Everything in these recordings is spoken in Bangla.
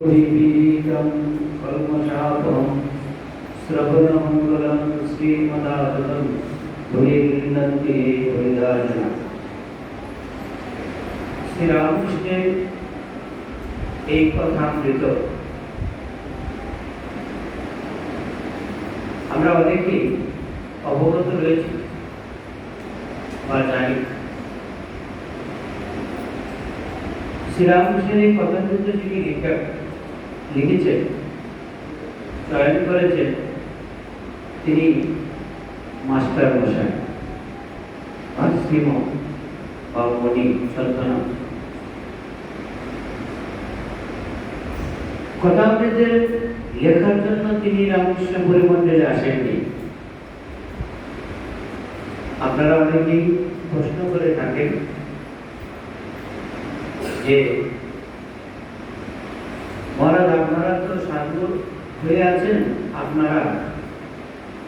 विवेकं कल्मषापहं श्रवणमङ्गलं श्रीमदाततं भुलिगृह्णन्ति हृदयाजना। श्री रामकृष्णের এই কথামৃত আমরা অনেকেই অবগত রয়েছি বা জানি। শ্রী রামকৃষ্ণের এই কথামৃত যিনি লিখেছেন, চয়ন করেছেন, তিনি মাস্টার মশাই আর শ্রীমৎ বাবুমণি সন্তান। কথামৃতের লেখার জন্য তিনি রামকৃষ্ণ পরিমণ্ডলে আসেননি। আপনারা অনেকেই প্রশ্ন করে থাকেন যে মহারাজ, আপনারা তো সাধু হয়ে আছেন, আপনারা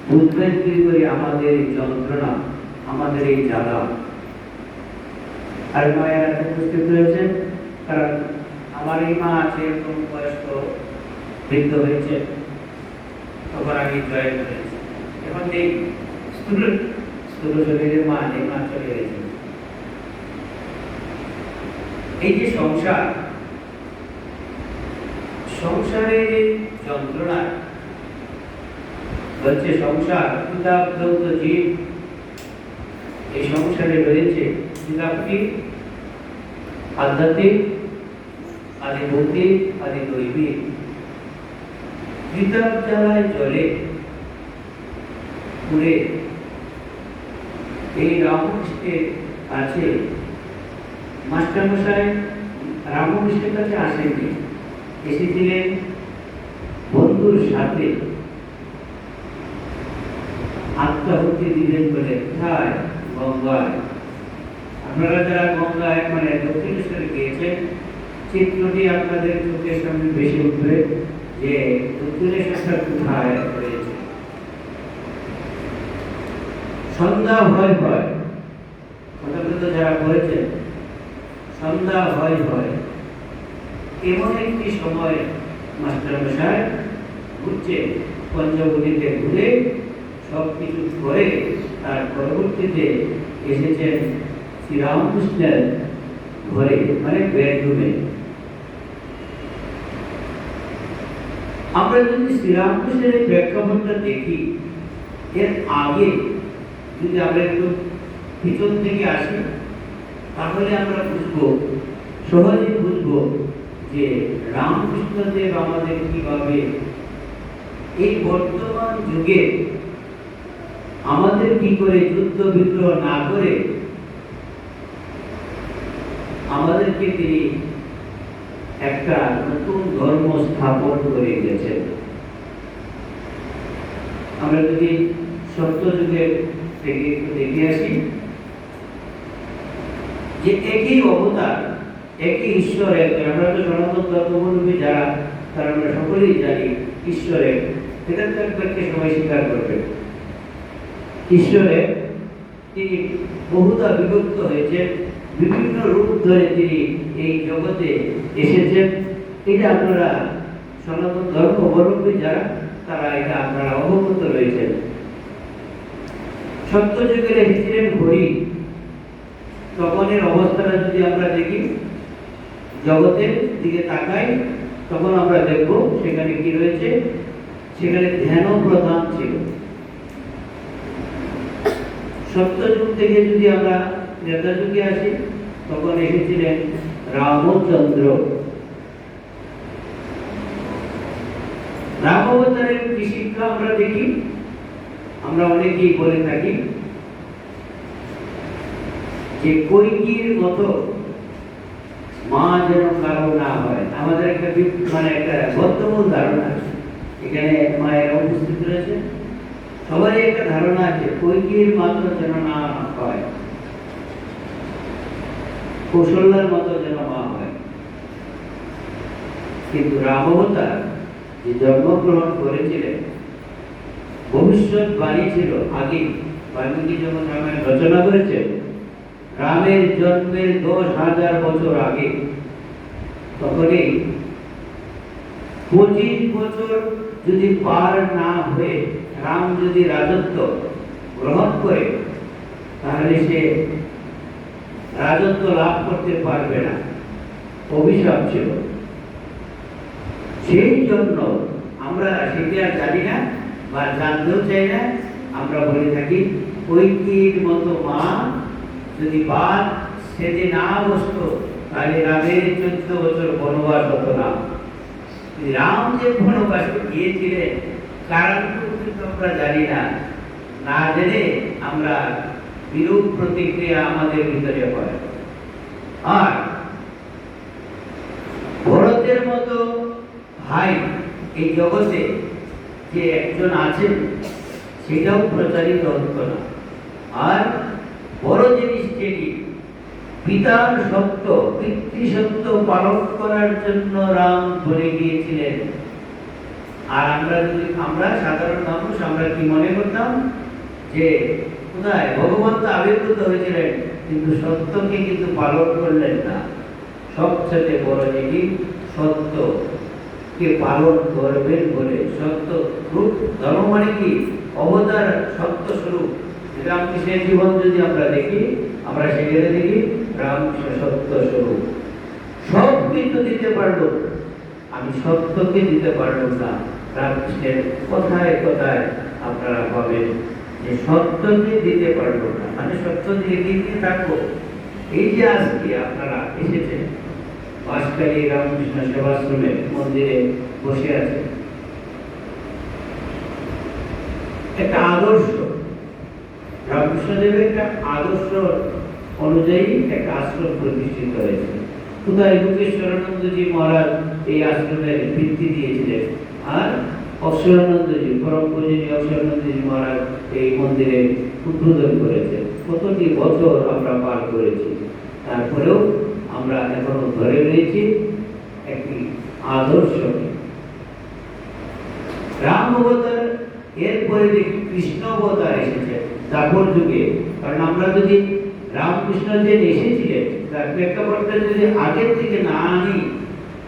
বুঝবেন কি করে আমাদের এই যন্ত্রণা, আমাদের এই জ্বালা। আর মায়েরা উপস্থিত রয়েছেন, কারণ আমার এই মা আছে, এরকম বয়স্ক বৃদ্ধ হয়েছে, তখন আমি জয়েন করেছি। এখন এই স্থূল শরীরের মা নেই, মা চলে গেছে। এই যে সংসারের যে যন্ত্রণা হচ্ছে, সংসার ক্ষুধাপ্রান্ত জীব, এই সংসারে রয়েছে ক্ষুধাপ্তি, আধ্যাত্মিক, আদি ভৌতিক, আদি দৈবিক। ক্ষুধার জ্বালায় জ্বলে পুড়ে এই রামকৃষ্ণের কাছে মাস্টারমশাই রামকৃষ্ণের কাছে আসেননি, এসেছিলেন বন্ধুর সাথে আত্মাহুতি দিলেন বলে। কোথায়? গঙ্গায়। আপনারা যারা গঙ্গায় মানে দক্ষিণেশ্বরে গিয়েছেন, চিত্রটি আপনাদের চোখের সামনে বেশি উঠবে যে দক্ষিণেশ্বরটা কোথায় রয়েছে। সন্ধ্যা হয় কথাগুলো যারা বলেছেন, সন্ধ্যা হয় এমন একটি সময় মাস্টারমশাই ঘুরছে, পঞ্চবটিতে ঘুরে সব কিছু করে তার পরবর্তীতে এসেছেন শ্রীরামকৃষ্ণের ঘরে, মানে বেডরুমে। আমরা যদি শ্রীরামকৃষ্ণের প্রেক্ষাপটটা দেখি, এর আগে যদি আমরা একটু পিছন থেকে আসি, তাহলে আমরা সহজে বুঝবো যে রামকৃষ্ণদেব আমাদের কিভাবে এই বর্তমান যুগে আমাদের কি করে যুদ্ধ বিগ্রহ না করে আমাদেরকে তিনি একটা নতুন ধর্ম স্থাপন করে গেছেন। আমরা যদি সত্য যুগের থেকে একটু দেখে আসি, যে একই অবতার, একই ঈশ্বরের, আমরা তো সনাতন ধর্মাবলম্বী যারা, তারা আমরা সকলেই জানি ঈশ্বরের, এটা তো একবারকে সবাই স্বীকার করবে। ঈশ্বরে তিনি বহুদা বিভক্ত হয়েছেন, বিভিন্ন রূপ ধরে তিনি এই জগতে এসেছেন। এটা আপনারা সনাতন ধর্মাবলম্বী যারা, তারা এটা আপনারা অবগত রয়েছেন। সত্যযুগের এসেছিলেন হরি। তখনের অবস্থাটা যদি আমরা দেখি, জগতের দিকে তাকাই, তখন আমরা দেখব সেখানে কি রয়েছে। সেখানে ধ্যান প্রধান ছিল। সত্যযুগ থেকে যদি আমরা ত্রেতা যুগে আসি, তখন এসেছিলেন রামচন্দ্র। রাম অবতারের কি শিক্ষা আমরা দেখি, আমরা অনেকেই বলে থাকি যে কৈকেয়ীর মতো মা যেন কারো না হয়। আমাদের একটা মানে একটা বদ্ধমূল ধারণা আছে, এখানে মায়ের উপস্থিত রয়েছে, সবারই একটা ধারণা আছে কৈকেয়ীর মতো যেন না হয়, কৌশল্যার মতো যেন মা হয়। কিন্তু রাম অবতার যে জন্মগ্রহণ করেছিলেন, ভবিষ্যৎবাণী ছিল আগে। বাল্মীকি যখন রামায়ণ রচনা করেছে, রামের জন্মের 10,000 বছর আগে, তখনই 25 বছর যদি পার না হয়ে রাম যদি রাজত্ব গ্রহণ করে, তাহলে সে রাজত্ব লাভ করতে পারবে না, অভিশাপ ছিল। সেই জন্য আমরা সেটা জানি না বা জানতেও চাই না। আমরা বলে থাকি কৈকেয়ীর মতো মা যদি বাদ সেতে না বসতো, তাহলে রামের 14 বছর বনবাস হতো না। রাম যে বনবাসে গিয়েছিলেন কারণ কিন্তু আমরা জানি না, না জেনে আমরা বিরূপ প্রতিক্রিয়া আমাদের ভিতরে হয়। আর ভরতের মতো ভাই এই জগতে যে একজন আছেন সেটাও প্রচারিত হতো না। আর বড় জিনিস যেটি, পিতার সত্য পিতৃসত্য পালন করার জন্য রাম বলে গিয়েছিলেন। আর আমরা সাধারণ মানুষ আমরা কি মনে করতাম যে কোথায় ভগবান তো আবির্ভূত হয়েছিলেন, কিন্তু সত্যকে কিন্তু পালন করলেন না। সবচেয়ে বড় জিনিস সত্যকে পালন করবেন বলে, সত্য রূপ ধর্ম মানে কি? অবতার সত্য স্বরূপ। রামকৃষ্ণের জীবন যদি আমরা দেখি, আমরা সেখানে দেখি রামকৃষ্ণ সত্য স্বরূপ। সব কিন্তু দিতে পারলো, আমি সত্যকে দিতে পারলাম না। রামকৃষ্ণের কথায় কথায় আপনারা পাবেন যে সত্যকে দিতে পারলো না, মানে সত্য দিয়ে দিতে থাকবো। এই যে আজকে আপনারা এসেছেন বাঁশখালী রামকৃষ্ণ সেবাশ্রমে মন্দিরে বসে আছে, একটা আদর্শ, রামকৃষ্ণদেবের একটা আদর্শ অনুযায়ী একটা আশ্রম প্রতিষ্ঠিত হয়েছে। কোথায় যোগেশ্বরানন্দজি মহারাজ এই আশ্রমের ভিত্তি দিয়েছিলেন, আর অক্ষরানন্দজি পরম পূজনীয় অক্ষরানন্দজি মহারাজ এই মন্দিরে উদ্বোধন করেছেন। কতটি বছর আমরা পার করেছি, তারপরেও আমরা এখনো ধরে রয়েছি একটি আদর্শকে। রাম অবতার, এরপরে দেখি কৃষ্ণ অবতার এসেছে দাপর যুগে। কারণ আমরা যদি রামকৃষ্ণ যে এসেছিলেন তার প্রেক্ষাপটটা যদি আগের থেকে না আনি,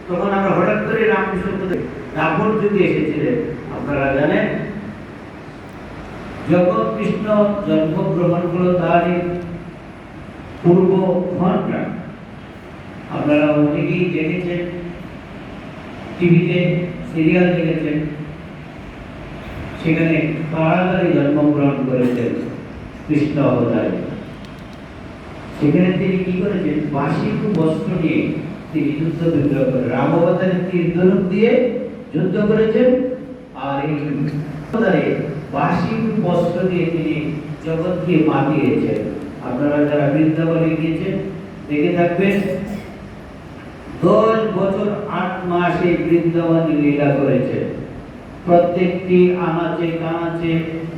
তখন আমরা হঠাৎ করে রামকৃষ্ণ দাপর যুগে এসেছিলেন। আপনারা জানেন যখন কৃষ্ণ জন্মগ্রহণ করল তার পূর্ব ঘন্টা আপনারা অনেকেই দেখেছেন, টিভিতে সিরিয়াল দেখেছেন, সেখানে কারাগারে জন্মগ্রহণ করেছেন কৃষ্ণ অবতারে। সেখানে তিনি কি করেছেন? বাসি বস্ত্র নিয়ে তিনি যুদ্ধ বিগ্রহ করেন। রাম অবতারে তীর ধনুক দিয়ে যুদ্ধ করেছেন, আর এই অবতারে বাসি বস্ত্র দিয়ে তিনি জগৎকে মাতিয়েছেন। আপনারা যারা বৃন্দাবনে গিয়েছেন দেখে থাকবেন 10 বছর 8 মাস এই বৃন্দাবনে লীলা করেছেন। প্রত্যেকটি আনাচে কানাচে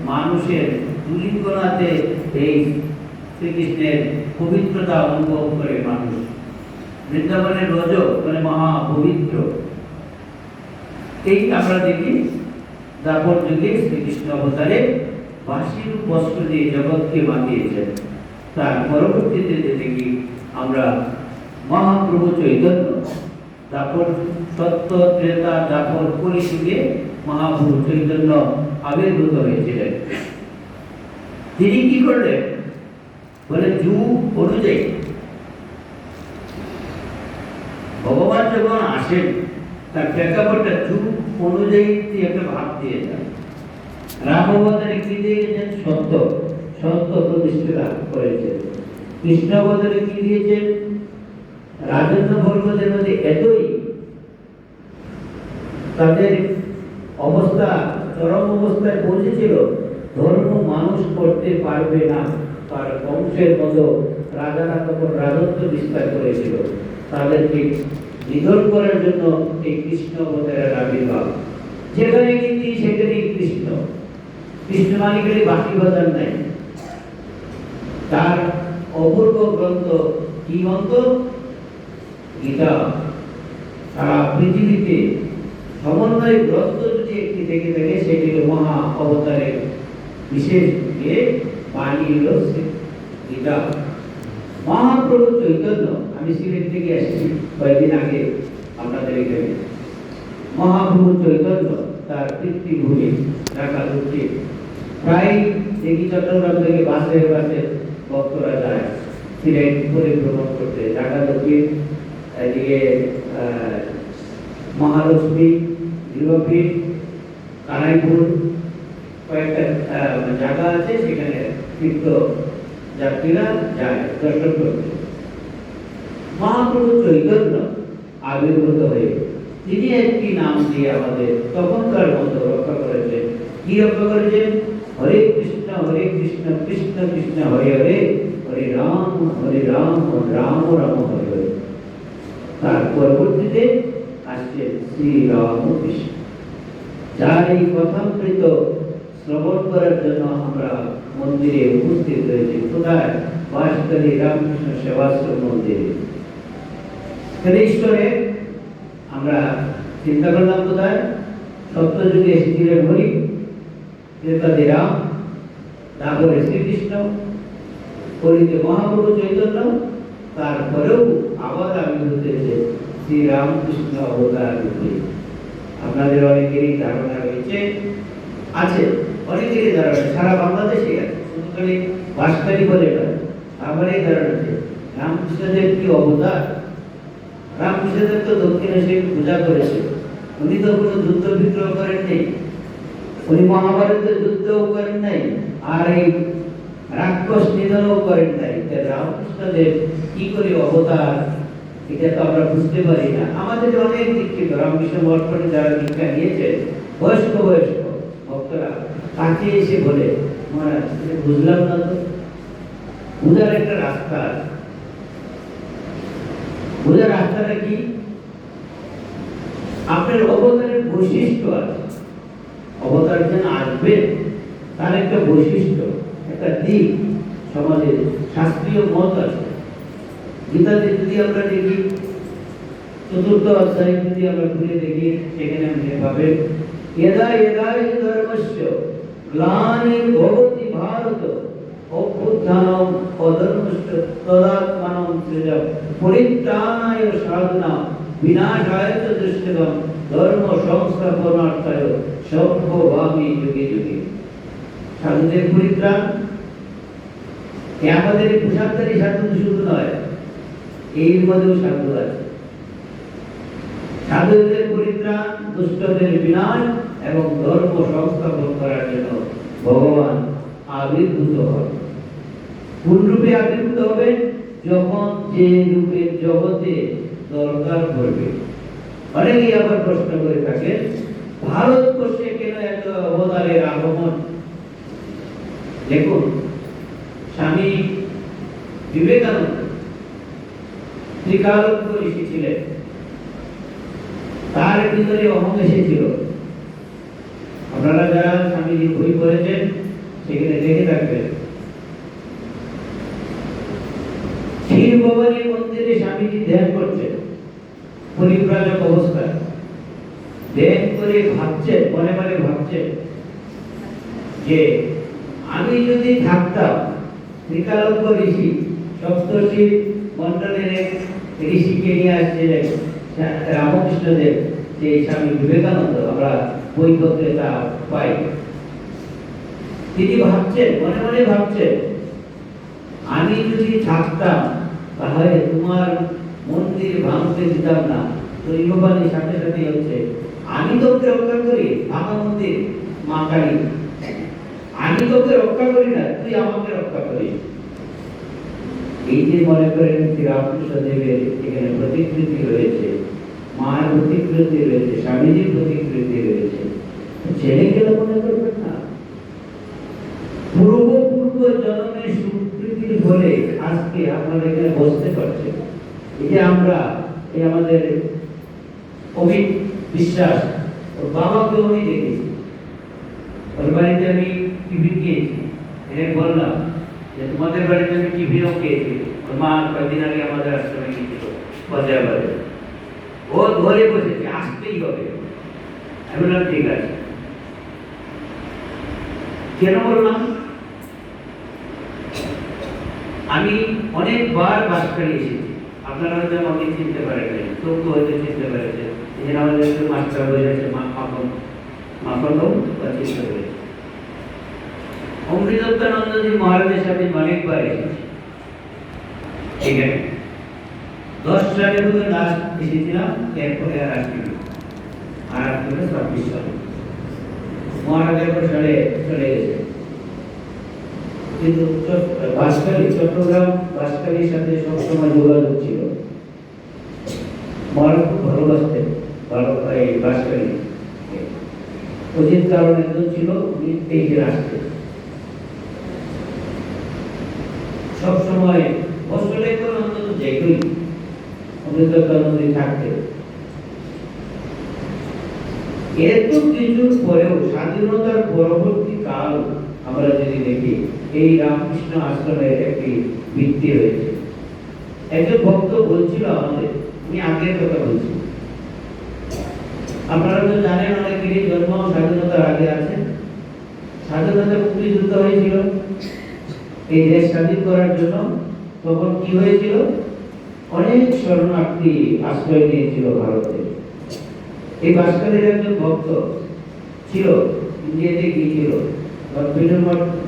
মানুষের দুলিকোনাতে এই শ্রীকৃষ্ণের পবিত্রতা অনুভব করে মানুষ। বৃন্দাবনের রজ মানে মহা পবিত্র। এই আমরা দেখি দাপর যুগে শ্রীকৃষ্ণ অবতারে বাসির বস্ত্র দিয়ে জগৎকে মাতিয়েছেন। তার পরবর্তীতে দেখি আমরা মহাপ্রভু চৈতন্য, দাপর সত্য ত্রেতা দাপর কলিযুগে মহাপ্রভু চৈতন্য আবির্ভূত হয়েছিলেন। তিনি কি করলেন বলে, যুগ অনুযায়ী ভগবান যখন আসেন তার প্রেক্ষাপটটা যুগ অনুযায়ী একটা ভাব দিয়ে যায়। রাম অবতারে কি দিয়েছেন? সত্য, সত্য প্রতিষ্ঠা করেছেন। কৃষ্ণ অবতারে কি দিয়েছেন? রাজন্য বর্গদের মধ্যে এতই তাদের অবস্থা চরম অবস্থায় পৌঁছেছিল, ধর্ম মানুষ করতে পারবে না। তার বংশের মতো রাজারা তখন রাজত্ব বিস্তার করেছিল, তাদেরকে নিধন করার জন্য এই কৃষ্ণ অবতারের আবির্ভাব। যেখানে কিন্তু সেখানেই কৃষ্ণ। কৃষ্ণ মালিকের বাকি বাজার নাই। তার অপূর্ব গ্রন্থ কি গ্রন্থ? গীতা। সারা পৃথিবীতে সমন্বয় গ্রন্থ যদি একটি থেকে থাকে সেটি মহা অবতারের বিশেষ বাণী হল গীতা। মহাপ্রভু চৈতন্য, আমি সিলেট থেকে এসেছি কয়েকদিন আগে আপনাদের এখানে। মহাপ্রভু চৈতন্য তার পিতৃভূমি ঢাকা দক্ষিণ। প্রায় দেখি চট্টগ্রাম থেকে বাসে বাসে ভক্তরা যায় সিলেট পরিভ্রমণ করতে। ঢাকা দক্ষিণ, এদিকে মহালক্ষ্মী, গৃহপীঠ, কানাইপুর, কয়েকটা জায়গা আছে, সেখানে তীর্থ যাত্রীরা যায় দর্শন করতে। মহাপ্রভু চৈতন্য আবির্ভূত হয়ে তিনি একটি নাম দিয়ে আমাদের তখনকার মতো রক্ষা করেছেন। কি রক্ষা করেছেন? হরে কৃষ্ণ কৃষ্ণ কৃষ্ণ হরে হরে, হরে রাম রাম রাম হরে হরে। তার পরবর্তীতে আসছে শ্রীরাম কৃষ্ণ, যার এই কথামৃত শ্রবণ করার জন্য আমরা মন্দিরে উপস্থিত হয়েছি। কোথায়? বাঁশখালী রামকৃষ্ণ সেবাশ্রম মন্দিরে। ঈশ্বরে আমরা চিন্তা করলাম কোথায়? সত্যযুগে এসেছিলেন হরি, ত্রেতাতে রাম, তারপরে শ্রীকৃষ্ণ, কলিতে মহাপ্রভু চৈতন্য, তারপরেও আবার আবির্ভূত হয়েছে শ্রীরামকৃষ্ণ অবতার রূপে। আপনাদের অনেকেরই ধারণা রয়েছে, আছে, অনেকেরই ধারণা, সারা বাংলাদেশে আছে, শুধু খালি বাঁশখালী বলে নয়, আমারই ধারণা আছে রামকৃষ্ণদেব কি অবতার। রামকৃষ্ণদেব তো দক্ষিণে এসে পূজা করেছে, উনি তো কোনো যুদ্ধ বিগ্রহ করেন নেই, উনি মহাভারতের যুদ্ধও করেন নাই, আর এই রাক্ষস নিধনও করেন নাই। রামকৃষ্ণদেব কি করে অবতার, এটা তো আমরা বুঝতে পারি না। আমাদের অনেক দীক্ষিত রামকৃষ্ণ মঠে যারা দীক্ষা নিয়েছেন, বয়স্ক ভক্তরা কাছে এসে বলে, মহারাজ বুঝলাম না তো, বুঝার একটা রাস্তা আছে। বোঝার রাস্তাটা কি? আপনার অবতারের বৈশিষ্ট্য আছে, অবতার যেন আসবেন তার একটা বৈশিষ্ট্য, একটা দিক সমাজের শাস্ত্রীয় মত আছে। গীতাতে যদি আমরা দেখি, চতুর্থ অধ্যায় যদি আমরা খুলে দেখি, সেখানে আপনি পাবেন यदा यदा हि धर्मस्य ग्लानिर्भवति भारत अभ्युत्थानम् अधर्मस्य तदात्मानं सृजत् परित्राणाय साधूनां विनाशाय च दुष्कृतं धर्म संस्थापनार्थाय सम्भवामि युगे युगे। সাধুদের পরিত্রাণ আমাদের পোশাকধারী সাধু শুধু নয়, এর মধ্যেও সাধু আছে। সাধুদের পরিত্রাণ, দুষ্টদের বিনাশ এবং ধর্ম সংস্থাপন করার জন্য ভগবান আবির্ভূত হন। কোন রূপে আবির্ভূত হবে? যখন যে রূপে জগতে দরকার পড়বে। অনেকেই আবার প্রশ্ন করে থাকেন, ভারতবর্ষে কেন এত অবতারের আগমন? দেখুন, স্বামী বিবেকানন্দ ত্রিকালজ্ঞ ঋষি ছিলেন, তার ভিতরে অহং এসেছিল। আপনারা যারা স্বামীজির বই পড়েছেন সেখানে দেখে থাকবেন, ক্ষীর ভবানী মন্দিরে স্বামীজি ধ্যান করছেন পরিব্রাজক অবস্থায়। ধ্যান করে ভাবছেন, মনে মনে ভাবছেন যে আমি যদি থাকতাম ত্রিকালজ্ঞ ঋষি, সপ্তর্ষি মন্ডলের এক ঋষিকে নিয়ে আসছিলেন রামকৃষ্ণদেব, সেই স্বামী বিবেকানন্দ, আমরা বইপত্রে তা পাই। তিনি ভাবছেন, মনে মনে ভাবছেন, আমি যদি থাকতাম তাহলে তোমার মন্দির ভাঙতে দিতাম না। তো ইহবাণীর সাথে সাথে হচ্ছে, আমি তোকে রক্ষা করি, ভাঙা মন্দির মা কালী, আমি তোকে রক্ষা করি না, তুই আমাকে রক্ষা করিস। এই যে মনে করেন রামকৃষ্ণ দেবের এখানে প্রতিকৃতি রয়েছে, মায়ের প্রতিকৃতি রয়েছে, স্বামীজির প্রতিকৃতি রয়েছে, ছেলে গেলে মনে করবেন না। পূর্ব জন্মের সুকৃতির ফলে আজকে আপনারা এখানে বসতে পারছেন। এই যে আমরা, এই আমাদের অমিত বিশ্বাস, ওর বাবাকে আমি দেখেছি, ওর বাড়িতে আমি টিফিন খেয়েছি, এটা বললাম যে তোমাদের বাড়িতে আমি টিফিনও খেয়েছি। ওর মা কয়েকদিন আগে আমাদের আশ্রমে গিয়েছিল পঞ্জাবে, ও ধরে বসেছে, আসতেই হবে। আমি বললাম ঠিক আছে। কেন বললাম? আমি অনেকবার বাঁশখালী এসেছি, আপনারা হয়তো আমাকে চিনতে পারেন, তবু হয়তো চিনতে পেরেছেন, এই আমাদের একটু মাস্টার হয়ে গেছে মাখন মাখন বা চিন্তা করে অমৃতত্বানন্দজি মহারাজের সাথে অনেকবার এসেছি এখানে 10 সালে বোধহয় লাস্ট এসেছিলাম, এরপরে আর আসিনি, আর আসলে 26 সালে মহারাজের সালে চলে গেছে। কিন্তু বাসকালী চট্টগ্রাম বাসকালীর সাথে সবসময় যোগাযোগ ছিল। মহারাজ খুব ভালোবাসতেন এই বাসকালী। অজিত কারণ একজন ছিল, উনি এই যে আসতেন সবসময় বছরে করে অন্তত যেগুলি অমৃতকানন্দী থাকতেন। এত কিছুর পরেও স্বাধীনতার পরবর্তী কাল আমরা যদি দেখি এই রামকৃষ্ণ আশ্রমের একটি ভিত্তি হয়েছে। একজন ভক্ত বলছিল আমাদের, আমি আগের কথা বলছি, আপনারা তো জানেন অনেকেরই জন্ম স্বাধীনতার আগে আছে। স্বাধীনতা মুক্তিযুদ্ধ হয়েছিল এই দেশ স্বাধীন করার জন্য। তখন কি হয়েছিল, অনেক শরণার্থী আশ্রয় নিয়েছিল ভারতে। এই বাসকালীর একজন ভক্ত ছিল, ইন্ডিয়াতে গিয়েছিল।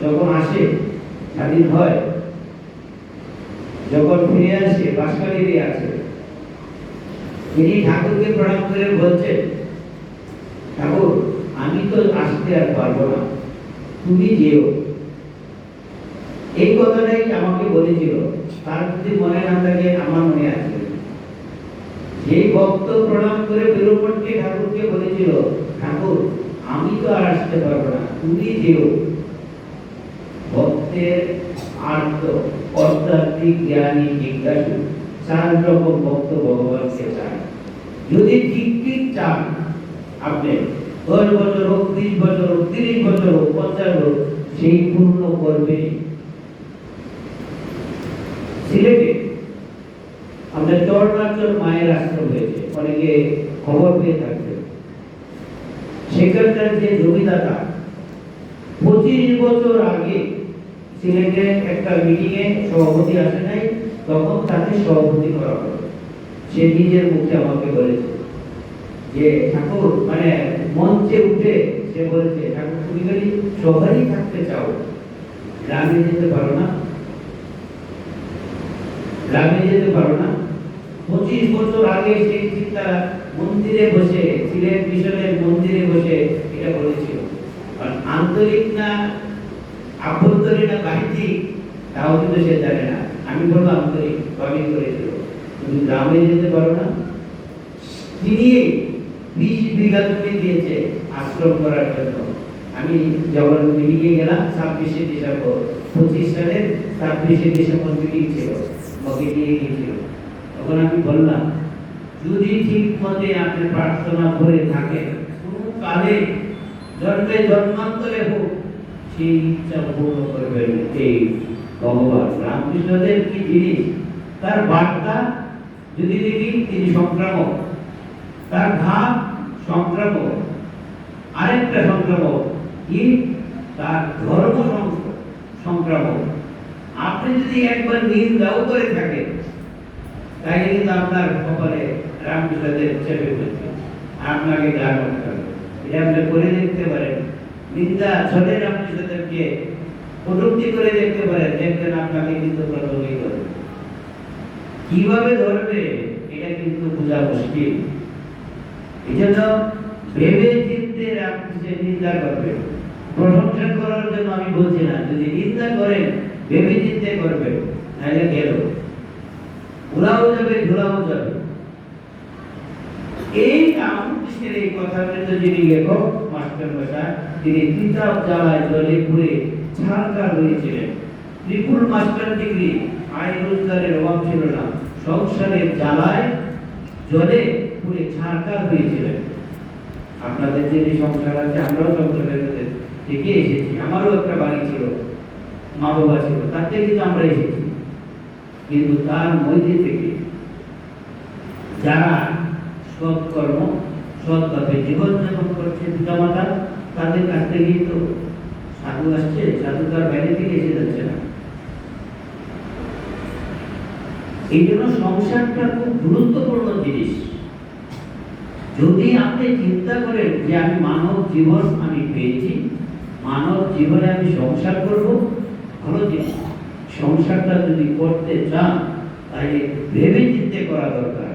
যখন আসে স্বাধীন হয়, যখন ফিরে আসে বাসকালীরই আছে, তিনি ঠাকুরকে প্রণাম করে বলছেন, ঠাকুর আমি তো আসতে আর পারবো না, তুমি যেও। এই কথাটাই আমাকে বলেছিল। তার যদি মনে না থাকে, আমার মনে আছে, যে ভক্ত প্রণাম করে বেরোপটকে ঠাকুরকে বলেছিল, ঠাকুর আমি তো আর আসতে পারবো না, তুমি যেও। ভক্তের আর্ত অস্তাত্ত্বিক জ্ঞানী জিজ্ঞাসু 4 রকম ভক্ত ভগবানকে চায়। যদি ঠিক ঠিক চান, আপনি 10 বছর হোক, 20 বছর হোক, 30 বছর হোক, 50 হোক, সেই পূর্ণ করবে। সিলেটে আমাদের চরনাচর মায়ের আশ্রম হয়েছে, অনেকে খবর পেয়ে থাকবে। সেখানকার যে জমিদাতা 25 বছর আগে সিলেটে একটা মিটিংয়ে সভাপতি আসে নাই, তখন তাকে সভাপতি করা হলো। সে নিজের মুখে আমাকে বলেছে যে ঠাকুর, মানে মঞ্চে উঠে সে বলেছে, ঠাকুর তুমি যদি সবাই থাকতে চাও, গ্রামে যেতে পারো না, গ্রামে যেতে পারো না। 25 বছর আগে সেই চিন্তা মন্দিরে বসে, সিলেট মিশনের মন্দিরে বসে এটা বলেছিল। আর আন্তরিক না আভ্যন্তরীণ না বাহ্যিক, তাও কিন্তু সে জানে না। আমি বলবো আন্তরিক ভাবে করেছিল। তুমি গ্রামে যেতে পারো না। তিনি 20 বিঘা জমি দিয়েছে আশ্রম করার জন্য। আমি যখন মিটিংয়ে গেলাম 26শে ডিসেম্বর, 25 সালের 26শে ডিসেম্বর মিটিং ছিল, আমাকে নিয়ে গিয়েছিল। তখন আমি বললাম, যদি ঠিক মতে আপনি প্রার্থনা করে থাকেন, কোনো কালে জন্মে জন্মান্তরে হোক, সেই ইচ্ছা পূর্ণ করবেন এই ভগবান। রামকৃষ্ণদেব কি জিনিস, তার বার্তা যদি দেখি, তিনি সংক্রামক, তার ধাপ সংক্রামক। আরেকটা সংক্রামক কি, তার ধর্ম সংক্রামক। আপনি যদি একবার নিন্দাও করে থাকেন, তাহলে কিন্তু আপনার কপালে রামকৃষ্ণদেব চেপে বলছে, আপনাকে গান করতে হবে। এটা আপনি করে দেখতে পারেন, নিন্দা ছলে রামকৃষ্ণদেবকে কটূক্তি করে দেখতে পারেন, দেখবেন আপনাকে কিন্তু প্রথমেই ধরবে। কিভাবে ধরবে এটা কিন্তু বোঝা মুশকিল। এই জন্য ভেবে চিন্তে রামকৃষ্ণের নিন্দা করবে। প্রশংসা করার জন্য আমি বলছি না, যদি নিন্দা করেন ভেবে চিন্তে করবেন, তাহলে গেল, ভুলাও যাবে, ধুলাও যাবে। এই রামকৃষ্ণের এই কথা কিন্তু যিনি লেখক মাস্টার মশাই, তিনি তিতাব জ্বালায় জলে পুড়ে ছাড়কার হয়েছিলেন। ত্রিপুল মাস্টার ডিগ্রি, আয় রোজগারের অভাব ছিল না, সংসারের জ্বালায় জলে পুড়ে ছাড়কার হয়েছিলেন। আপনাদের যে সংসার আছে, আমরাও সংসারের মধ্যে থেকে এসেছি। আমারও একটা বাড়ি ছিল, মা বাবা ছিল, তার থেকে কিন্তু আমরা এসেছি। কিন্তু তার মধ্যে থেকে যারা সৎকর্ম, সৎভাবে জীবনযাপন করছে পিতামাতা, তাদের কাছ থেকেই তো সাধু আসছে। সাধু তার বাইরে থেকে এসে যাচ্ছে না। এই জন্য সংসারটা খুব গুরুত্বপূর্ণ জিনিস। যদি আপনি চিন্তা করেন যে আমি মানব জীবন আমি পেয়েছি, মানব জীবনে আমি সংসার করব, ভালো জিনিস। সংসারটা যদি করতে চান তাহলে ভেবে চিন্তে করা দরকার।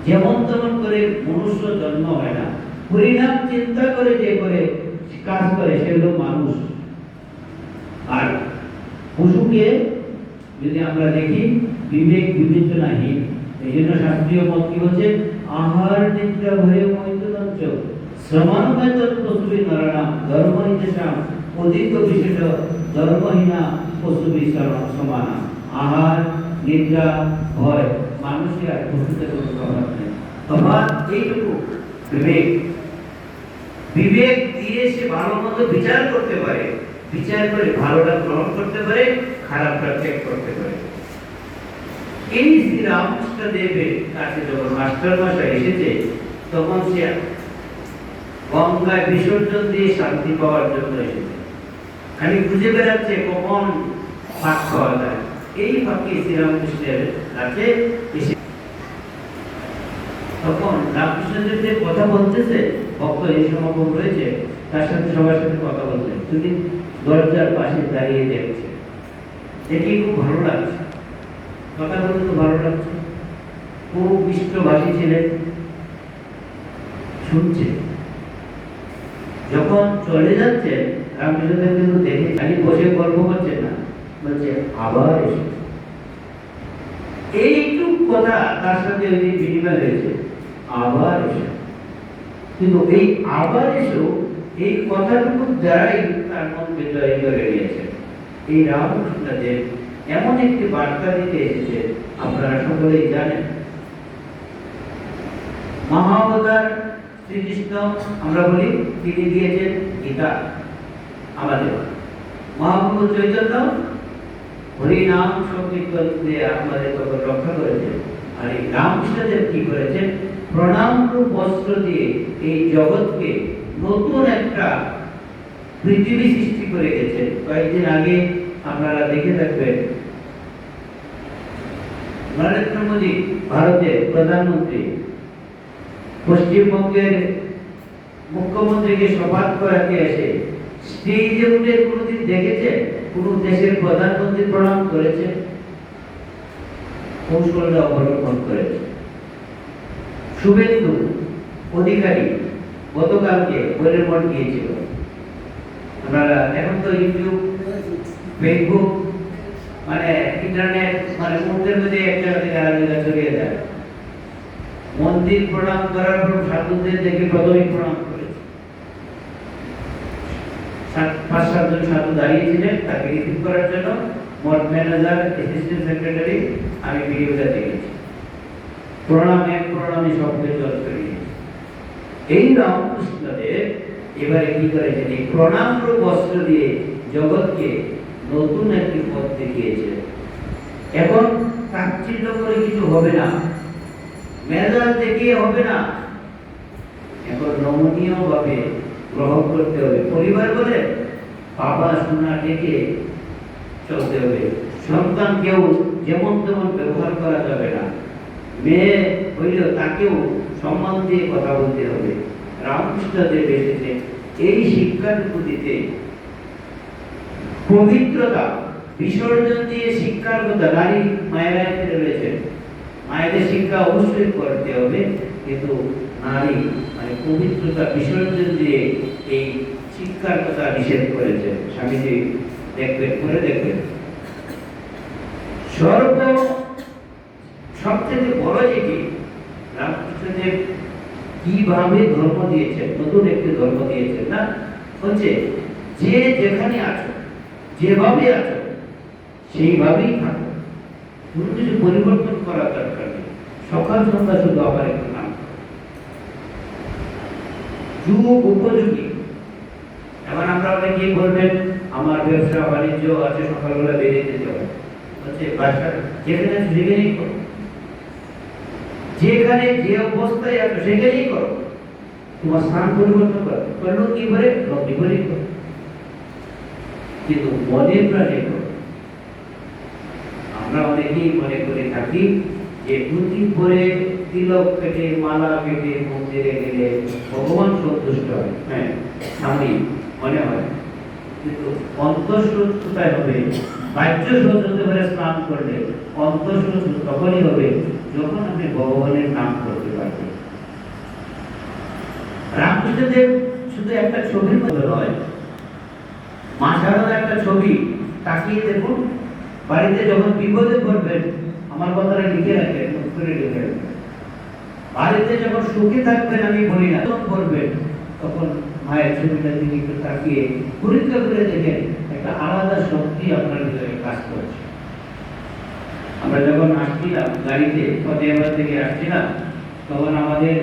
যেমন তেমন করে মনুষ্য জন্ম হয় না, পরিণাম চিন্তা করে যে করে কাজ করে সে হলো মানুষ। আর পশুকে যদি আমরা দেখি বিবেক বিবেচনাহীন। এই জন্য শাস্ত্রীয় মত কি হচ্ছে, আহার নিদ্রা ভয়ে মৈত্রদঞ্চ শ্রমানুময় তৎপশুবি নরাণাম ধর্মহিতেষাম অধিক বিশেষ ধর্মহীনা পশুবি সমানা। আহার নিদ্রা ভয় মানুষের আর পশুতে কোনো তফাৎ নেই। তফাৎ এইটুকু, বিবেক। বিবেক দিয়ে সে ভালো মন্দ বিচার করতে পারে, বিচার করে ভালোটা গ্রহণ করতে পারে, খারাপটা ত্যাগ করতে পারে। এই শ্রী রামকৃষ্ণ দেবের কাছে যখন মাস্টার মশাই এসেছে তখন সে গঙ্গায় বিসর্জন দিয়ে শান্তি পাওয়ার জন্য এসেছে। খালি খুঁজে বেড়াচ্ছে কখন ফাঁক খাওয়া যায়। এই ফাঁকে শ্রীরামকৃষ্ণের কাছে এসে তখন রামকৃষ্ণদেব যে কথা বলতেছে, ভক্ত এই সমাগম রয়েছে তার সাথে সবার সাথে কথা বলছে, তিনি দরজার পাশে দাঁড়িয়ে দেখছে। দেখে খুব ভালো লাগছে, কথা বলতে তো ভালো লাগছে। খুব মিষ্টভাষী ছিলেন, শুনছে। যখন চলে যাচ্ছে রামকৃষ্ণদেব কিন্তু দেখে খালি বসে গল্প করছেন না, বলছে আবার এসে। এইটুক কথা তার সাথে ওই দিন বিনিময় হয়েছে, আবার এসে। কিন্তু এই আবার এসো এই কথাটুকু দ্বারাই তার মনকে জয় করে নিয়েছে। এই রামকৃষ্ণদেব এমন একটি বার্তা দিতে এসেছে, আপনারা সকলেই জানেন। মহাবতার শ্রীকৃষ্ণ আমরা বলি, তিনি দিয়েছেন গীতা আমাদের। মহাপ্রভু চৈতন্য হরিনাম সংকীর্তন দিয়ে আমাদের তখন রক্ষা করেছেন। আর এই রামকৃষ্ণদেব কি করেছেন, প্রণাম রূপ বস্ত্র দিয়ে এই জগৎকে নতুন একটা পৃথিবী সৃষ্টি করে গেছেন। কয়েকদিন আগে আপনারা দেখে থাকবেন, নরেন্দ্র মোদী ভারতের প্রধানমন্ত্রী পশ্চিমবঙ্গের মুখ্যমন্ত্রীকে শপথ করাতে এসে স্টেজে উঠে কোনোদিন দেখেছে কোন দেশের প্রধানমন্ত্রী প্রণাম করেছে? কৌশলটা অবলম্বন করেছে। শুভেন্দু অধিকারী গতকালকে বইয়ের মঠ গিয়েছিল। আপনারা এখন তো ইউটিউব, ফেসবুক, মানে ইন্টারনেট, মানে মুহূর্তের মধ্যে এক জায়গা থেকে আরেক জায়গায় ছড়িয়ে যায়। মন্দির প্রণাম করার পর সাধুদের দেখে প্রথমেই প্রণাম করেছে। 5-7 জন সাধু দাঁড়িয়েছিলেন তাকে রিসিভ করার জন্য। মঠ ম্যানেজার, অ্যাসিস্ট্যান্ট সেক্রেটারি, আমি ভিডিওটা দেখেছি। প্রণাম এক প্রণামে সবকে জল করিয়ে। এই রামকৃষ্ণদেব এবারে কি করেছেন, এই প্রণাম রূপ বস্ত্র দিয়ে জগৎকে নতুন একটি পথ দেখিয়েছে। এখন তাচ্ছিল্য করে কিছু হবে না, মেজাজ দেখিয়ে হবে না, এখন নমনীয় ভাবে গ্রহণ করতে হবে। পরিবার বলে বাবা সোনা ডেকে চলতে হবে। সন্তানকেও যেমন তেমন ব্যবহার করা যাবে না। মেয়ে হইলেও তাকেও সম্মান দিয়ে কথা বলতে হবে। রামকৃষ্ণদেব এসেছে এই শিক্ষাটুকু দিতে। পবিত্রতা বিসর্জন দিয়ে শিক্ষার কথা নারী মায়েরা রয়েছেন। মায়েদের শিক্ষা অবশ্যই করতে হবে, কিন্তু নারী মানে পবিত্রতা বিসর্জন দিয়ে এই শিক্ষার কথা নিষেধ করেছে। স্বামীজি দেখবেন, করে দেখবেন। সবচেয়ে বড় যেটি রামকৃষ্ণদেব কিভাবে ধর্ম দিয়েছেন, নতুন একটি ধর্ম দিয়েছেন না, হচ্ছে যে যেখানে আছো, যেভাবে আছো সেইভাবেই থাকো, কোনো কিছু পরিবর্তন করার দরকার নেই। সকাল সন্ধ্যা শুধু আবার একটু নাম যুগ উপযোগী। এখন আমরা অনেকেই বলবেন আমার ব্যবসা বাণিজ্য আছে, সকালবেলা বেরিয়ে যেতে হবে, হচ্ছে বাসা যেখানে সেখানেই করো, যেখানে যে অবস্থায় আছো সেখানেই করো। তোমার স্থান পরিবর্তন করলো কি করে, লব্ধি করেই করো, কিন্তু মনে প্রাণে করো। আমরা অনেকেই মনে করে থাকি যে পুঁথি পড়ে তিলক কেটে মালা কেটে মন্দিরে গেলে ভগবান সন্তুষ্ট হয়, হ্যাঁ সাময়িক মনে হয়, কিন্তু অন্তঃশুদ্ধতায় হবে বাহ্য শুদ্ধ হতে পারে স্নান করলে, অন্তঃশুদ্ধ তখনই হবে যখন আপনি ভগবানের নাম করতে পারবেন। রামকৃষ্ণদেব শুধু একটা ছবির মতো নয়, মা শারদার একটা ছবি তাকিয়ে দেখুন, বাড়িতে যখন বিপদে পড়বেন আমার কথাটা লিখে রাখেন, উত্তরে লিখে রাখবেন। বাড়িতে যখন সুখে থাকবেন আমি বলি না, তখন করবেন তখন মায়ের ছবিটা দিকে একটু তাকিয়ে পরীক্ষা করে দেখেন একটা আলাদা শক্তি আপনার ভিতরে কাজ করছে। আমরা যখন আসছিলাম গাড়িতে ফতেহাবাদ থেকে আসছিলাম, তখন আমাদের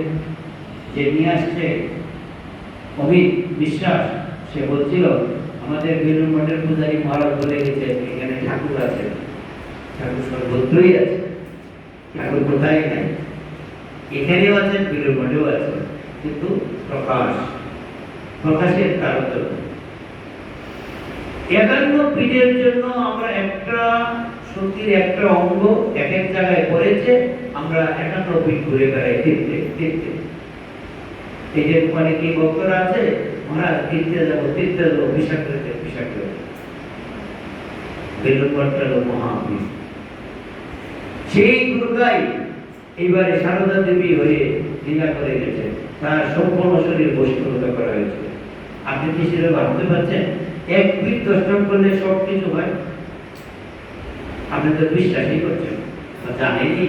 যে নিয়ে আসছে অমিত বিশ্বাস, সে বলছিল আমাদের বেলুর মঠের পূজারী মহারাজ বলে গেছে এখানে ঠাকুর আছে, ঠাকুর সর্বত্রই আছে, ঠাকুর কোথায় নাই, এখানেও আছেন বেলুর মঠেও আছে, কিন্তু প্রকাশের কারণ একান্ন পীঠের জন্য আমরা একটা শক্তির একটা অঙ্গ এক এক জায়গায় পড়েছে, আমরা 51 পীঠ ঘুরে বেড়াই তীর্থে তীর্থে। এই যে মানে কি ভক্তরা আছে, মহারাজ তীর্থে যাবো বিশ্বাস করতে বেলুর মঠটা মহাপীঠ। সেই দুর্গাই এইবারে সারদা দেবী হয়ে লীলা করে গেছে, তার সম্পূর্ণ শরীর বৈষ্ণবতা করা হয়েছে। আপনি কি সেটা ভাবতে পারছেন? এক পীঠ দর্শন করলে সব কিছু হয়? আপনি তো বিশ্বাসই করছেন, জানেনই।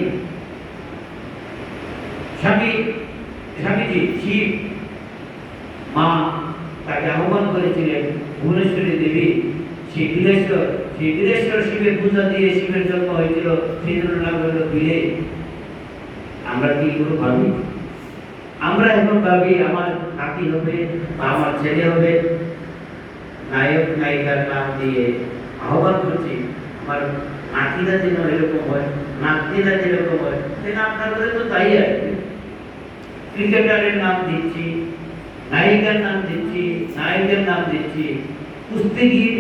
স্বামীজি শিব মা তাকে আহ্বান করেছিলেন, ভুবনেশ্বরী দেবী সেই বীরেশ্বর শিবের পূজা দিয়ে শিবের জন্ম হয়েছিল, সেই জন্য নাম হলো বীরে। আমরা কি এগুলো ভাবি? আমরা এখন ভাবি আমার নাতি হবে বা আমার ছেলে হবে, নায়ক নায়িকার নাম দিয়ে আহ্বান করছি আমার নাতিরা যেন এরকম হয়, নাতিরা যেরকম হয়, সেটা আপনার কাছে তো তাই আসবে। ক্রিকেটারের নাম দিচ্ছি, নায়িকার নাম দিচ্ছি, নায়কের নাম দিচ্ছি, কুস্তিগির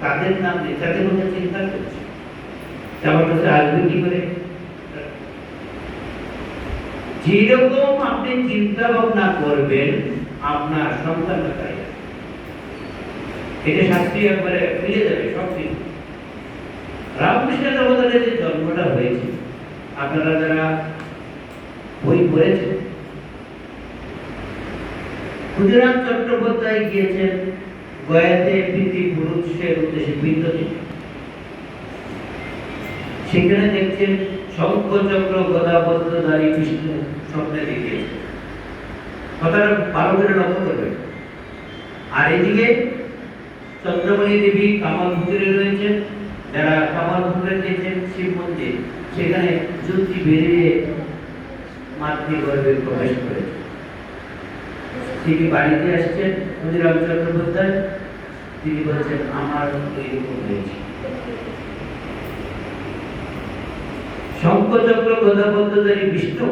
তাদের নাম দিচ্ছি, তাদের মধ্যে চিন্তা করছি আমার কাছে আসবে কি করে? যেরকম আপনি চিন্তা ভাবনা করবেন আপনার সন্তানটা তাই, এটা শাস্ত্রী একবারে ফিরে যাবে সব কিছু। রামকৃষ্ণের অবতারে যে জন্মটা হয়েছে, আপনারা যারা বই পড়েছেন, ক্ষুদিরাম চট্টোপাধ্যায় গিয়েছেন গয়াতে পিতৃপুরুষের উদ্দেশ্যে বৃত্ত দিতে। সেখানে দেখছেন শঙ্খ চক্র গদা পদ্মধারী বিষ্ণু স্বপ্নে দেখিয়েছে। কথাটা ভালো করে লক্ষ্য করবেন। আর এদিকে চন্দ্রমণি দেবী কামালপুকুরে রয়েছেন, যারা কামালপুকুরে গিয়েছেন শিব মন্দির, সেখানে জ্যোতি বেরিয়ে মাতৃগর্ভে প্রবেশ করেছে। তিনি বাড়িতে আসছেন ক্ষুদিরাম চট্টোপাধ্যায়, তিনি বলছেন আমার এইরকম হয়েছে। শঙ্খচক্র গদা পদ্মধারী বিষ্ণু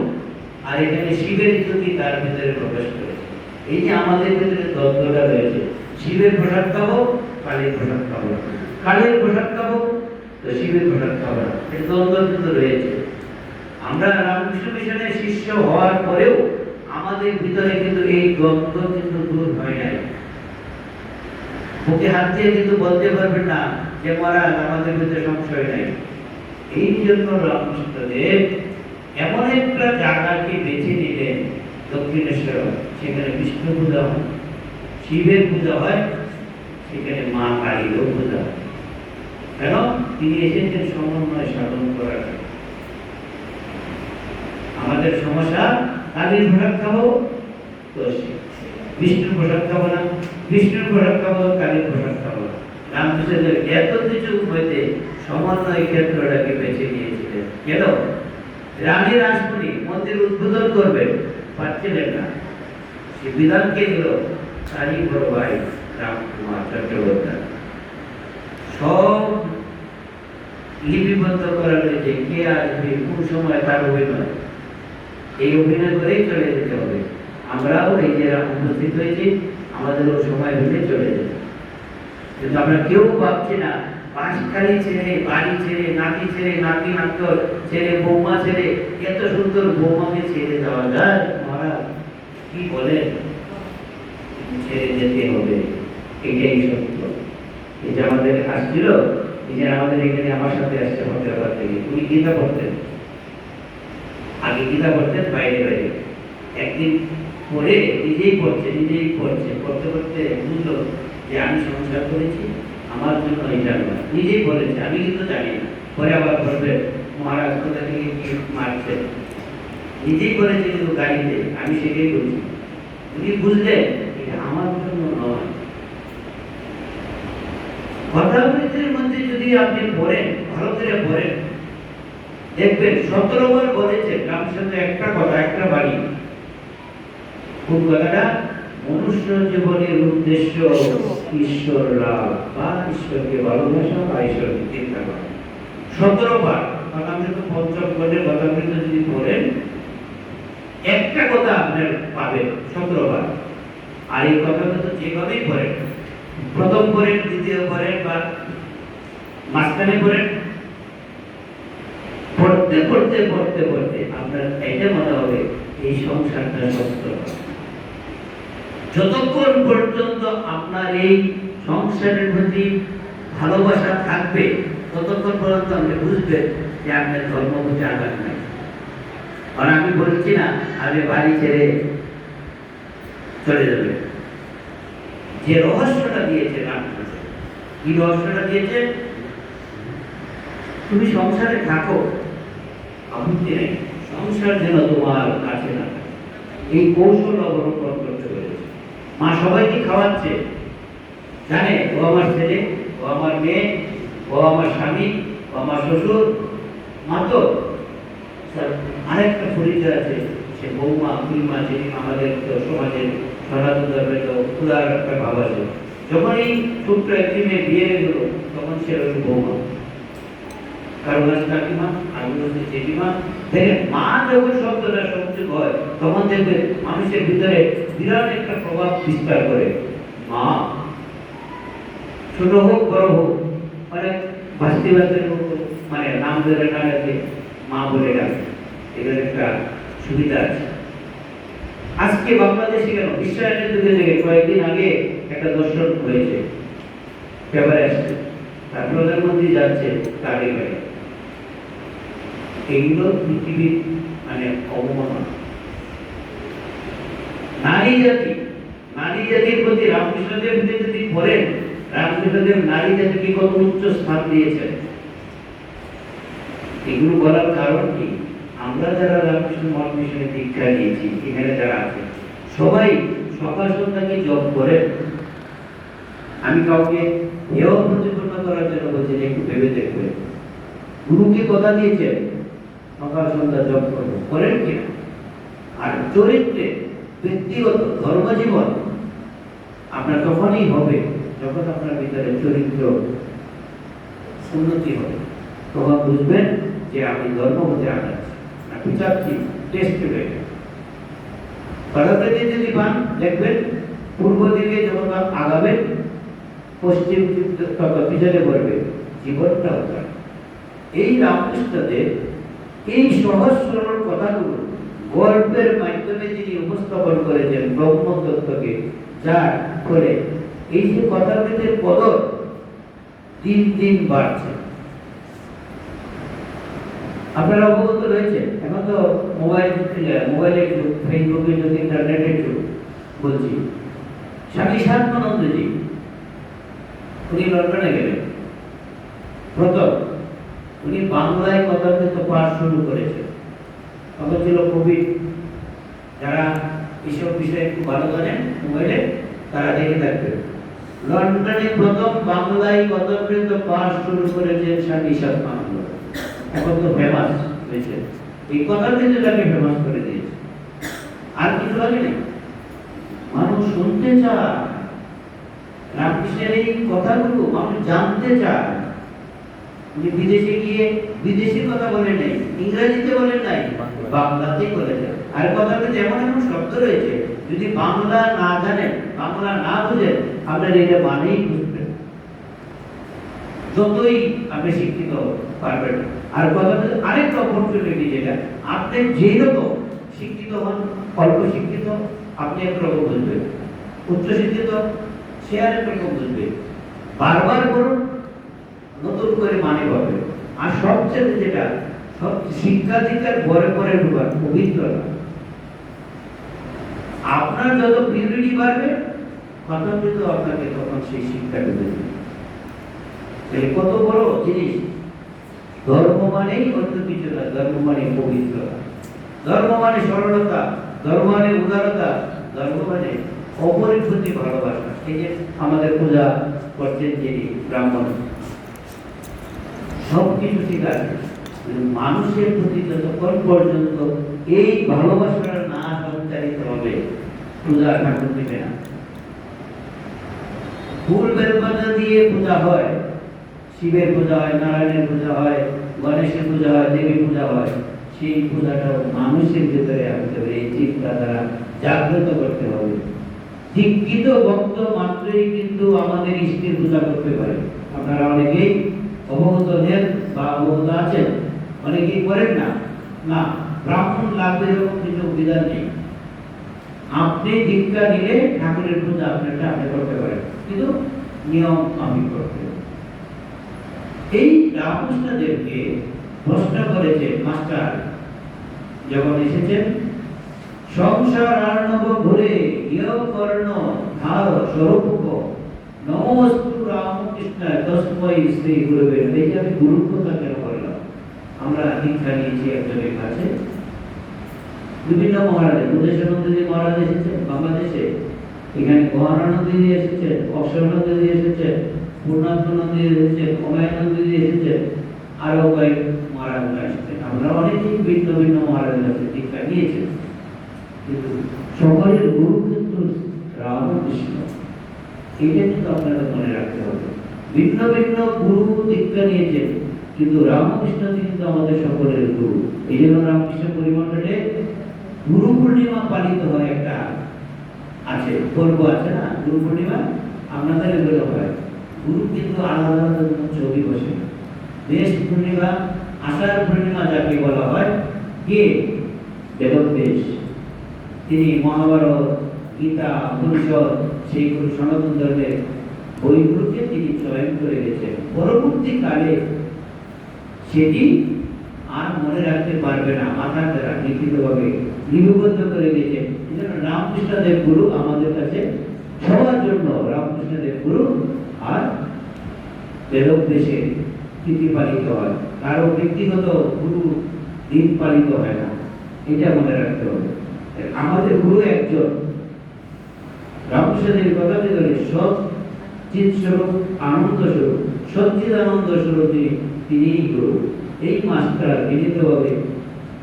আর এখানে শিবের জ্যোতি তার ভিতরে প্রবেশ করেছে। এই যে আমাদের ভিতরে দ্বন্দ্বটা রয়েছে, শিবের প্রসাদ খাবো, কালীর প্রসাদ খাবো, কালীর প্রসাদ খাবো তো শিবের প্রসাদ খাবো না, এই দ্বন্দ্ব কিন্তু রয়েছে। আমরা রামকৃষ্ণ মিশনের শিষ্য হওয়ার পরেও আমাদের ভিতরে কিন্তু এই দ্বন্দ্ব কিন্তু দূর হয় নাই। মুখে হাত দিয়ে কিন্তু বলতে পারবেন না যে মহারাজ আমাদের ভিতরে সংশয় নাই। এই জন্য রামকৃষ্ণদেব এমন একটা জায়গাকে বেছে নিলেন দক্ষিণেশ্বর, সেখানে বিষ্ণু পূজা হয়, শিবের পূজা হয়, সেখানে মা কালীরও পূজা হয়। কেন? তিনি এসেছেন সমন্বয় সাধন করার। আমাদের সমস্যা কালীর প্রসাদ খাবো তো বিষ্ণুর প্রসাদ খাবো না, বিষ্ণুর প্রসাদ খাবো কালীর প্রসাদ খাবো না। রামকৃষ্ণদেব এত কিছু হইতে সমন্বয় ক্ষেত্রটাকে বেছে নিয়েছিলেন। কেন? রানী রাসমণি মন্দির উদ্বোধন করবেন, পারছিলেন না, সে বিধানকে দিল তারই বড় ভাই রামকুমার চট্টোপাধ্যায়। সব লিপিবদ্ধ করা রয়েছে, কে আসবে, কোন সময় তার অভিনয়, এই অভিনয় করেই চলে যেতে হবে। আমরাও এই যে উপস্থিত হয়েছি, আমাদেরও সময় হলে চলে যেতে, কিন্তু আমরা কেউ ভাবছি না বাঁশখালী ছেড়ে, বাড়ি ছেড়ে, নাতি ছেড়ে, নাতি নাতর ছেড়ে, বৌমা ছেড়ে, এত সুন্দর বৌমাকে ছেড়ে যাওয়া যায়? মহারাজ কি বলেন? ছেড়ে যেতে হবে, এটাই সত্য। এই যে আমাদের আসছিল, এই যে আমাদের এখানে আমার সাথে আসছে হায়দ্রাবাদ থেকে, উনি গীতা পড়তেন, আগে গীতা পড়তেন বাইরে বাইরে, একদিন পড়ে নিজেই পড়ছে পড়তে পড়তে বুঝলো যে আমি সংসার করেছি, আমার জন্য এটা নয়। নিজেই বলেছে, আমি কিন্তু জানি না। পরে আবার বলবে মহারাজ কোথা থেকে কি মারছে, নিজেই বলেছে কিন্তু গাড়িতে, আমি সেটাই বলছি। উনি বুঝলেন এটা আমার জন্য নয়। কথামৃতের মধ্যে যদি আপনি পড়েন, ভালো করে পড়েন, দেখবেন 17 বার বলেছে রামচন্দ্র একটা কথা, একটা বাণী। কোন কথাটা? মনুষ্য জীবনের উদ্দেশ্য ঈশ্বর লাভ বা ঈশ্বরকে ভালোবাসা বা ঈশ্বরকে চিন্তা করা। 17 বার কথামৃত, পঞ্চম খণ্ডের কথামৃত যদি পড়েন, একটা কথা আপনার পাবেন 17 বার। আর এই কথাটা তো যেভাবেই পড়েন, প্রথম পড়েন, দ্বিতীয় পড়েন বা মাঝখানে পড়েন, পড়তে পড়তে পড়তে পড়তে আপনার এটা মনে হবে এই সংসারটা সত্য। যতক্ষণ পর্যন্ত আপনার এই সংসারের প্রতি ভালোবাসা থাকবে, ততক্ষণ পর্যন্ত আপনি বুঝবেন যে আপনার ধর্ম প্রতি আঘাত নাই। আর আমি বলছি না আগে বাড়ি ছেড়ে চলে যাবে। যে রহস্যটা দিয়েছে রামকৃষ্ণ, কি রহস্যটা দিয়েছে? তুমি সংসারে থাকো, আপত্তি নেই, সংসার যেন তোমার কাছে না থাকে। এই কৌশল অবলম্বন করতে পেরেছে। মা সবাইকে খাওয়াচ্ছে, জানে ও আমার ছেলে, ও আমার মেয়ে, ও আমার স্বামী, ও আমার শ্বশুর। মা তো আরেকটা পরিচয় আছে, সে বৌমা, খুড়িমা, যিনি আমাদের সমাজের সনাতন ধর্মের উদার একটা ভাব আছে। যখন এই ছোট্ট একটি মেয়ে বিয়ে হলো, তখন সে হল বৌমা, কারণ আছে কাকিমা, আমি হচ্ছে জেঠিমা। দেখেন, মা যখন শব্দটা সংযোগ হয়, তখন দেখবেন মানুষের ভিতরে বিরাট একটা প্রভাব বিস্তার করে। মা ছোট হোক বড় হোক, মানে বাস্তি বাস্তির মানে নাম ধরে ডাকে, মা বলে ডাকে, এটার একটা সুবিধা আছে। আজকে বাংলাদেশে কেন বিশ্বায়নের যুগে থেকে কয়েকদিন আগে একটা দর্শন হয়েছে, পেপারে আসছে, তার প্রধানমন্ত্রী যাচ্ছে তারই বাইরে। এগুলো পৃথিবীর মানে অবমাননা। নারী জাতির প্রতি রামকৃষ্ণদেব যদি বলেন, রামকৃষ্ণদেব নারী জাতিকে কত উচ্চ স্থান দিয়েছেন। এগুলো বলার কারণ কি? আমরা যারা রামকৃষ্ণ মঠ মিশনে দীক্ষা নিয়েছি, এখানে যারা আছে, সবাই সকাল সন্ধ্যাকে জপ করেন। আমি কাউকে এও প্রতিপন্ন করার জন্য বলছি যে একটু ভেবে দেখবেন, গুরুকে কথা দিয়েছেন সকাল সন্ধ্যা জপ করবো, করেন কিনা? আর চরিত্রে, ব্যক্তিগত ধর্মজীবন আপনার তখনই হবে যখন আপনার ভিতরে চরিত্র উন্নতি হবে। তখন বুঝবেন যে আপনি ধর্ম হতে আগাচ্ছি না পিছাচ্ছি, টেস্ট হয়ে যাবে। যদি পান, দেখবেন পূর্ব দিকে যখন আগাবেন, পশ্চিম পিছনে পড়বে, জীবনটা হতে। এই রামকৃষ্ণদেব এই সহজ সরল কথাগুলো গল্পের মাধ্যমে যিনি উপস্থাপন করেছেন ব্রহ্মতত্ত্বকে, যার ফলে এই যে কথামৃতের কদর দিন দিন বাড়ছে। আপনারা অবগত রয়েছে, এখন তো মোবাইলের যুগ, ফেসবুকের যুগ, ইন্টারনেটের যুগ। বলছি স্বামী শান্তনন্দজি, উনি লন্ডনে গেলেন প্রথম, উনি বাংলায় কথামৃত পাঠ শুরু করেছেন। তখন ছিল কোভিড। যারা এসব বিষয়ে একটু ভালো জানেন মোবাইলে, তারা দেখে থাকবেন। লন্ডনে প্রথম বাংলায় কথামৃত পাঠ শুরু করেছেন স্বামী শান্তনন্দ। এখন তো ফেমাস হয়েছে, এই কথামৃতটাকে ফেমাস করে দিয়েছে। আর কিছু লাগে না, মানুষ শুনতে চায় রামকৃষ্ণের এই কথাগুলো, মানুষ জানতে চায়। উনি বিদেশে গিয়ে বিদেশির কথা বলেন নাই, ইংরেজিতে বলেন নাই, বাংলাতেই বলেছেন। আর কথাতে এমন এমন শব্দ রয়েছে, যদি বাংলা না জানেন, বাংলা না বুঝেন, আপনার এটা মানেই বুঝবেন। যতই আপনি শিক্ষিত পারবেন না। আর কথা হচ্ছে আরেকটা অপরচুনিটি, যেটা আপনি যেই রকম শিক্ষিত হন, অল্প শিক্ষিত আপনি একরকম বুঝবেন, উচ্চ শিক্ষিত সে আরেক রকম বুঝবে। বারবার করুন, নতুন করে মানে পাবে। আর সবচেয়ে যেটা সব শিক্ষা দীক্ষার পরে পরে ঢোকার অভিজ্ঞতা, আপনার যত পিউরিটি বাড়বে অতর্কিত আপনাকে তখন সেই শিক্ষা দেবে। কত বড় জিনিস! ধর্ম মানেই অন্য কিছু না, ধর্ম মানে পবিত্রতা, ধর্ম মানে সরলতা, ধর্ম মানে উদারতা, ধর্ম মানে অপরের প্রতি ভালোবাসা। এই যে আমাদের পূজা করছেন যিনি ব্রাহ্মণ, সবকিছু ঠিক আছে, মানুষের প্রতি যতক্ষণ পর্যন্ত এই ভালোবাসাটা না সঞ্চারিত হবে পূজা ঠাকুর দিবে না। ফুল বেলপাতা দিয়ে পূজা হয়, শিবের পূজা হয়, নারায়ণের পূজা হয়, গণেশের পূজা হয়, দেবী পূজা হয়, সেই পূজাটা মানুষের ভেতরে আনতে হবে, এই চিন্তা দ্বারা জাগ্রত করতে হবে। শিক্ষিত ভক্ত মাত্রই কিন্তু আমাদের ইষ্টের পূজা করতে পারে। আপনারা অনেকেই অবগত নেন বা অবগত আছেন, অনেকেই করেন না। না, ব্রাহ্মণ লাগবে এরকম কিছু বিধান নেই। আপনি দীক্ষা নিলে ঠাকুরের পূজা আপনারটা আপনি করতে পারেন, কিন্তু নিয়ম আমি করতে হবে। এই রামকৃষ্ণদেবকে প্রশ্ন করেছে মাস্টার যখন এসেছেন, সংসার আর্ণব ঘুরে ইয় কর্ণ ধার স্বরূপ নমস্তু রামকৃষ্ণ তস্মৈ শ্রী গুরুবে। এই যে আমি গুরুর কথা কেন বললাম, আমরা দীক্ষা নিয়েছি একজনের কাছে, বিভিন্ন মহারাজা, বুদ্ধেশ্বরানন্দজি মহারাজ এসেছেন বাংলাদেশে, এখানে গহনানন্দজি এসেছেন, অক্ষরানন্দজি এসেছেন, পূর্ণাত্মানন্দজি এসেছেন, অময়ানন্দজি এসেছেন, আরো কয়েক মহারাজরা এসেছেন। আমরা অনেকেই ভিন্ন ভিন্ন মহারাজের কাছে দীক্ষা নিয়েছেন, কিন্তু সকলের গুরু কিন্তু রামকৃষ্ণ। এটা কিন্তু আপনারা মনে রাখতে হবে। ভিন্ন ভিন্ন গুরু দীক্ষা নিয়েছেন, কিন্তু রামকৃষ্ণ কিন্তু আমাদের সকলের গুরু। এই জন্য রামকৃষ্ণ পরিমণ্ডলে গুরু পূর্ণিমা পালিত হয়, একটা আছে পর্ব আছে না, গুরু পূর্ণিমা আপনাদের এগুলো হয়। গুরু কিন্তু আলাদা আলাদা ছবি বসে। বেশ পূর্ণিমা, আষাঢ় পূর্ণিমা যাকে বলা হয়, কে? বেদব্যাস। তিনি মহাভারত, গীতা, উপনিষদ, সেই গুরু সনাতন ধর্মের বইগুলোকে তিনি চয়ন করে গেছেন। পরবর্তীকালে সেটি আর মনে রাখতে পারবে না, মাথার দ্বারা লিখিতভাবে লিপিবদ্ধ করে গেছেন। এই জন্য রামকৃষ্ণ দেব গুরু আমাদের কাছে সবার জন্য রামকৃষ্ণ দেব গুরু। আর বেদব্যাসে তিথি পালিত হয়, কারো ব্যক্তিগত গুরু দিন পালিত হয় না, এটা মনে রাখতে হবে। আমাদের গুরু একজন, রামকৃষ্ণ দেবের কথা বলে সৎ চিৎ স্বরূপ, আনন্দ স্বরূপ, সচ্চিদানন্দ স্বরূপ তিনিই গুরু। এই মাস্টার বিনীতভাবে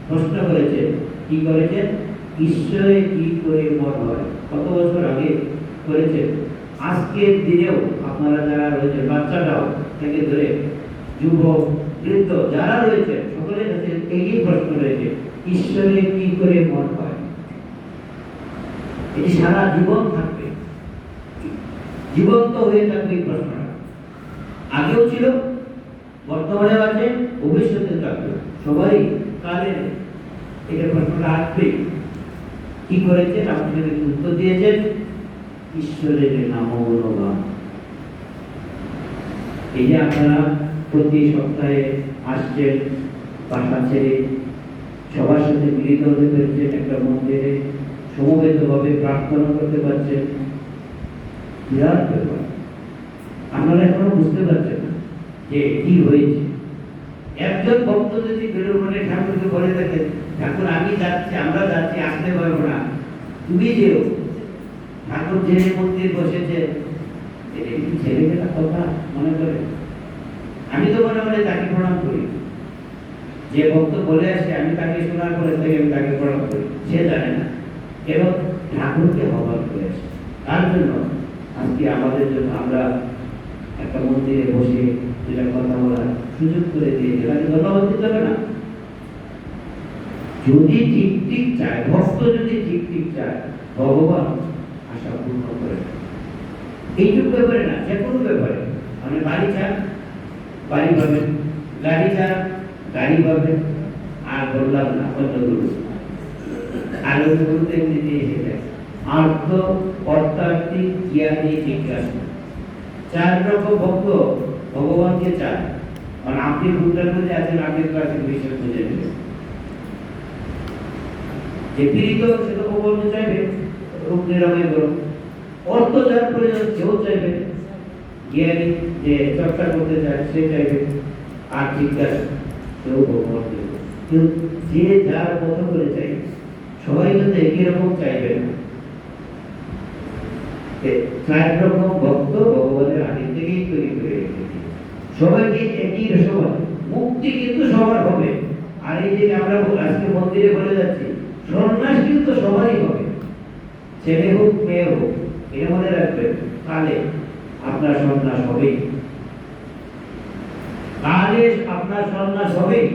প্রশ্ন করেছেন, কি করেছেন? ঈশ্বরে কি করে মন হয়, কত বছর আগে করেছেন। আজকের দিনেও আপনারা যারা রয়েছে, বাচ্চাটাও থেকে ধরে যুবক বৃদ্ধ যারা রয়েছে, সকলের কাছে এই প্রশ্ন রয়েছে, ঈশ্বরে কি করে মন হয়। এটি সারা জীবন থাকবে, জীবন্ত হয়ে থাকবে এই প্রশ্নটা। আগেও ছিল, বর্তমানে আছে, ভবিষ্যতে থাকবে, সবাই কালে এটা প্রশ্নটা আসবে। কি করেছেন? আপনাদের উত্তর দিয়েছেন, ঈশ্বরের নাম গুণগান। এই যে আপনারা প্রতি সপ্তাহে আসছেন, বাসা ছেড়ে সবার সাথে মিলিত হতে পেরেছেন, একটা মন্দিরে সমবেতভাবে প্রার্থনা করতে পারছেন, বিরাট ব্যাপার। আপনারা এখনো বুঝতে পারছেন না যে কি হয়েছে। একজন ভক্ত যদি বেলুড়মঠে ঠাকুরকে বলে থাকেন, ঠাকুর আমি যাচ্ছি, আমরা যাচ্ছি, আসতে পারবো না, তুমি যেও। ঠাকুর যে মন্দির বসেছে, এটা কি ছেলেমেয়েরা কথা মনে করে? আমি তো মনে মনে তাকে প্রণাম করি। যে ভক্ত বলে আসে আমি তাকে শোনার পরে থেকে আমি তাকে প্রণাম করি, সে জানে না, এবং ঠাকুরকে আহ্বান করে আসে। তার জন্য আজকে আমাদের জন্য আমরা একটা মন্দিরে বসে যেটা কথা বলার সুযোগ করে দিয়েছে, তাকে ধন্যবাদ দিতে হবে না? যদি ঠিক ঠিক চায়, ভক্ত যদি ঠিক ঠিক চায়, ভগবান আশা পূর্ণ করে। এইটুকু ব্যাপারে না, যে কোনো ব্যাপারে। মানে বাড়ি চান, বাড়ি পাবেন, গাড়ি চান গাড়ি পাবেন, আর বললাম না অন্যগুলো আর ওগুলো এমনিতে এসে যায়। আর্থ, অর্থার্থিক, জ্ঞানী, জিজ্ঞাসা, 4 রকম ভক্ত ভগবানকে চায়। কারণ আপনি ভুলের মধ্যে আছেন, আপনি কাছে বিষয় বুঝে নেবেন। যে পীড়িত সে তো ভগবানকে চাইবে, রূপ নিরাময় করুন। অর্থ যার প্রয়োজন সেও চাইবে, জ্ঞানী যে চর্চা করতে চায় সে চাইবে, আর জিজ্ঞাসা সেও ভগবানকে। কিন্তু যে যার মতো করে চাইবে, সবাই কিন্তু একই রকম চাইবে না। 4 রকম ভক্ত ভগবানের আগে থেকেই তৈরি করে রেখেছে, সবাইকে একই রকম মুক্তি কিন্তু সবার হবে। আর এই যে আমরা আজকে মন্দিরে বলে যাচ্ছি, সন্ন্যাস কিন্তু সবারই হবে, ছেলে হোক মেয়ে হোক। এটা মনে রাখবেন, কালে আপনার সন্ন্যাস হবেই, কালে আপনার সন্ন্যাস হবেই।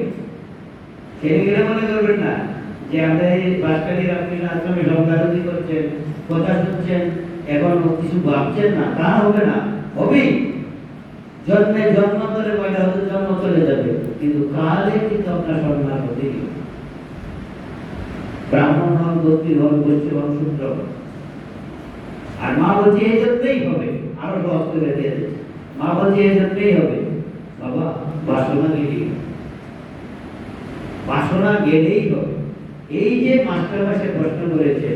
ছেলেগুলো মনে করবেন না যে আমরা এই বাসকালী রামকৃষ্ণ আশ্রমে সংখ্যারতি করছেন, কথা শুনছেন, এখন কিছু ভাবছেন না, তা হবে না, হবেই। জন্মে জন্মান্তরে পয়দা হতে জন্ম চলে যাবে, কিন্তু কালে কিন্তু আপনার সন্ন্যাস হতেই হবে। ব্রাহ্মণ হন, দত্তী হন, বৈশ্য হন, শূদ্র হন। আর মা বলছে এই জন্যই হবে, আরো সহজ করে দিয়ে দিচ্ছে। মা বলছে এই জন্যই হবে, বাবা বাসনা গেলেই হবে, বাসনা গেলেই হবে। এই যে মাস্টার মাসে প্রশ্ন করেছে,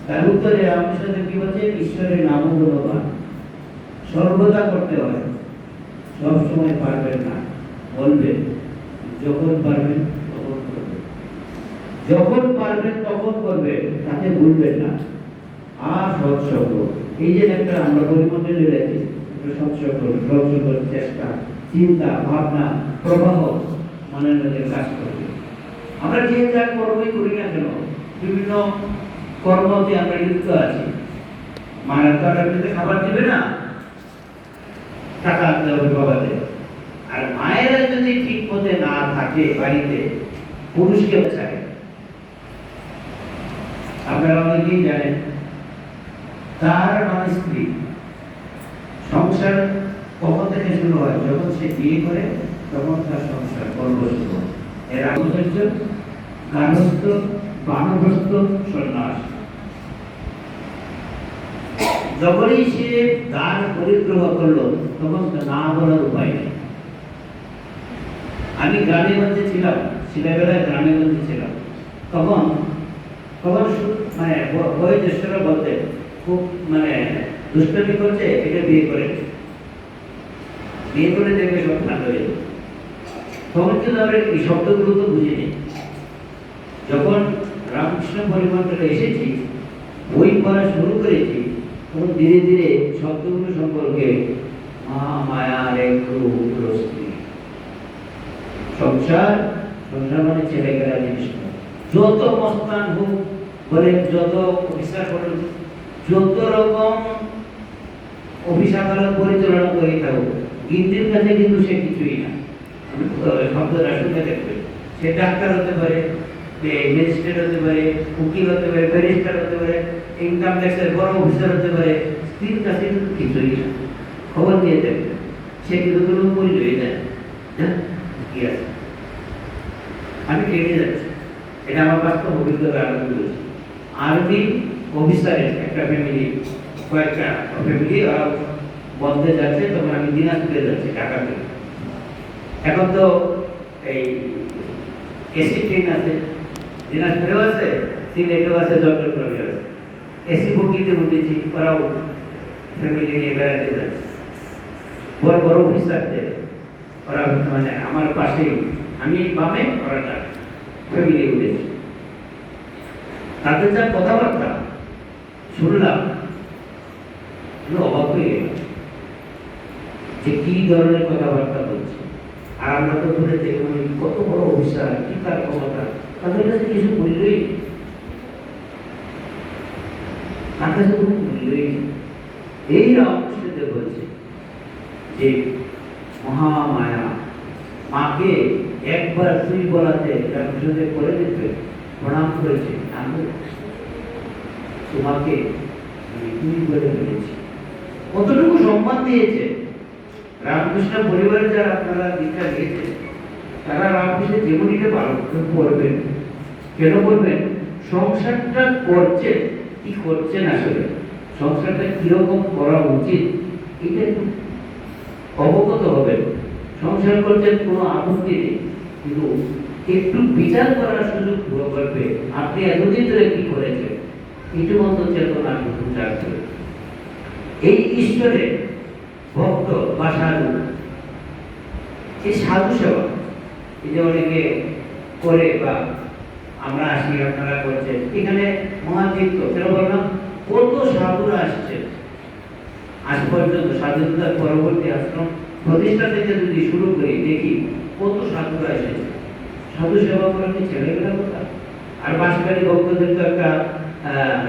তার উত্তরে রামকৃষ্ণ কি বলছে, ঈশ্বরের নাম গুণগান সর্বদা করতে হয়, সব সময় পারবেন না, বলবেন, যখন পারবেন তখন করবেন, যখন পারবেন তখন করবেন, তাতে ভুলবেন না। আর সৎসঙ্গ, এই যে একটা আমরা পরিমণ্ডলে রেখেছি, সৎসঙ্গ চেষ্টা, চিন্তা, ভাবনা, প্রবাহ মনের মধ্যে কাজ করবে। আমরা যে যা কর্মই করি না কেন, বিভিন্ন কর্মতে আমরা লিপ্ত আছি। মায়ের তো আপনাদের খাবার দিবে না, টাকা আনতে হবে বাবাদের। আর মায়েরা যদি ঠিক মতে না থাকে বাড়িতে, পুরুষকে চায়। আপনারা অনেকেই জানেন, তার মানে স্ত্রী সংসার কখন থেকে শুরু হয়, যখন সে বিয়ে করে তখন তার সংসার পর্ব শুরু হয়। এর আগুচর্য, গার্হস্থ, বানগ্রস্ত, সন্ন্যাস। যখনই সে দান পরিগ্রহ করলো, তখন না বলার উপায় নেই। আমি গ্রামে গঞ্জে ছিলাম, ছেলেবেলায় গ্রামে গঞ্জে ছিলাম, তখন মানে বয়োজ্যেষ্ঠরা বলতে খুব মানে দুষ্টামি করছে, এটা বিয়ে করে দেখবে সব ঠান্ডা হয়ে যাবে। তখন কিন্তু আমরা এই শব্দগুলো তো বুঝিনি। যখন রামকৃষ্ণ পরিমণ্ডলে এসেছি, বই পড়া শুরু করেছি, তখন ধীরে ধীরে শব্দগুলো সম্পর্কে মায়ার একটু স্ত্রী, সংসার মানে ছেলেমেয়েরা জিনিস নয়। যত মস্তান হোক বলে, যত অফিসার বলেন, যত রকম অফিস আদালত পরিচালনা করে থাকুক, গিন্দির কাছে কিন্তু সে কিছুই না। শব্দটা শুনে দেখবে, সে ডাক্তার হতে পারে, ম্যাজিস্ট্রেট হতে পারে, উকিল হতে পারে, ব্যারিস্টার হতে পারে, ইনকাম ট্যাক্সের বড় অফিসার হতে পারে, স্ত্রীর কাছে কিন্তু কিছুই না। খবর নিয়ে দেখবে, সে কিন্তু কোনো পরিচয় দেয় না। কি আছে, আমি ট্রেনে যাচ্ছি, এটা আমার বাস্তব অভিজ্ঞতা আরম্ভ করেছি। আর্মি অফিসারের একটা ফ্যামিলি, কয়েকটা ফ্যামিলি বন্ধে যাচ্ছে, তখন আমি দিনাজপুরে যাচ্ছি ঢাকাতে। এখন তো এই এসি ট্রেন আছে, দিনাজপুরেও আছে, সিলেটেও আছে, চট্টগ্রামেও আছে। এসি বগিতে উঠেছি, ওরাও ফ্যামিলি নিয়ে বেড়াতে যাচ্ছে। বড় বড় অফিসারদের, ওরা মানে আমার পাশেই, আমি বামে, ওরা ডানে, ফ্যামিলি উঠেছি। তাদের যা কথাবার্তা শুনলাম, অবাক হয়ে গেল যে কি ধরনের কথাবার্তা বলছে। আর আমরা তো ধরে দেখে মনে কত বড় অফিসার, কি তার ক্ষমতা, তাদের কাছে কিছু মূল্যই, তার কাছে কোনো মূল্যই নেই। এই রামকৃষ্ণদেব বলছে যে মহামায়া, মাকে একবার তুই বলাতে রামকৃষ্ণদেব করে দিতে প্রণাম করেছে, আমি তোমাকে তুই বলে ফেলেছি, কতটুকু সম্মান দিয়েছে। রামকৃষ্ণ পরিবারে যারা আপনারা দীক্ষা নিয়েছেন তারা রামকৃষ্ণের জীবনীটা পালন করবেন। কেন করবেন? সংসারটা করছে কি করছেন, আসলে সংসারটা কিরকম করা উচিত এটা একটু অবগত হবেন। সংসার করছেন কোনো আপত্তি নেই, কিন্তু একটু বিচার করার সুযোগ করবে আপনি এতদিন ধরে কি করেছেন, ইতিমধ্যে চেতনা বিচার করে এই ঈশ্বরের ভক্ত বা সাধু, এই সাধু সেবা এই যে অনেকে করে বা আমরা আসি আপনারা করছেন, এখানে মহাতীর্থ কেন বললাম, কত সাধুরা আসছে আজ পর্যন্ত, স্বাধীনতার পরবর্তী আশ্রম প্রতিষ্ঠা থেকে যদি শুরু করি দেখি কত সাধুরা এসেছে। সাধু সেবা করার কি ছেলেমেয়েরা কথা? আর বাঁশখালী ভক্তদের তো একটা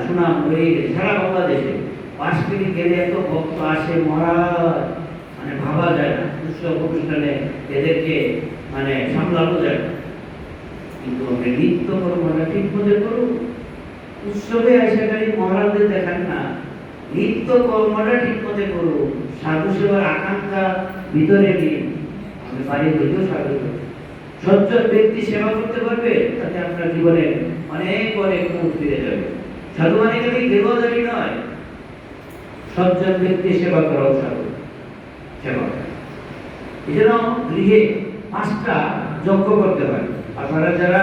সুনাম রয়ে গেছে সারা বাংলাদেশে। বাঁশখালী গেলে এত ভক্ত আসে, মহারাজ মানে ভাবা যায় না, উৎসব অনুষ্ঠানে এদেরকে মানে সামলানো যায় না। কিন্তু আমরা নৃত্য কর্মটা ঠিক মতো করুন, উৎসবে এসে খালি মহারাজদের দেখান না, নৃত্য কর্মটা ঠিক মতো করুন, সাধু সেবার আকাঙ্ক্ষা ভিতরে নিন। আমি বাড়ি হইতেও সাধু সজ্জন ব্যক্তি সেবা করতে পারবে, তাতে আপনার জীবনে অনেক অনেক মুখ ফিরে যাবে। সাধু মানে খালি দেবদারি নয়, সজ্জন ব্যক্তি সেবা করাও সাধু সেবা। এই জন্য গৃহে 5টা যজ্ঞ করতে হয়। আপনারা যারা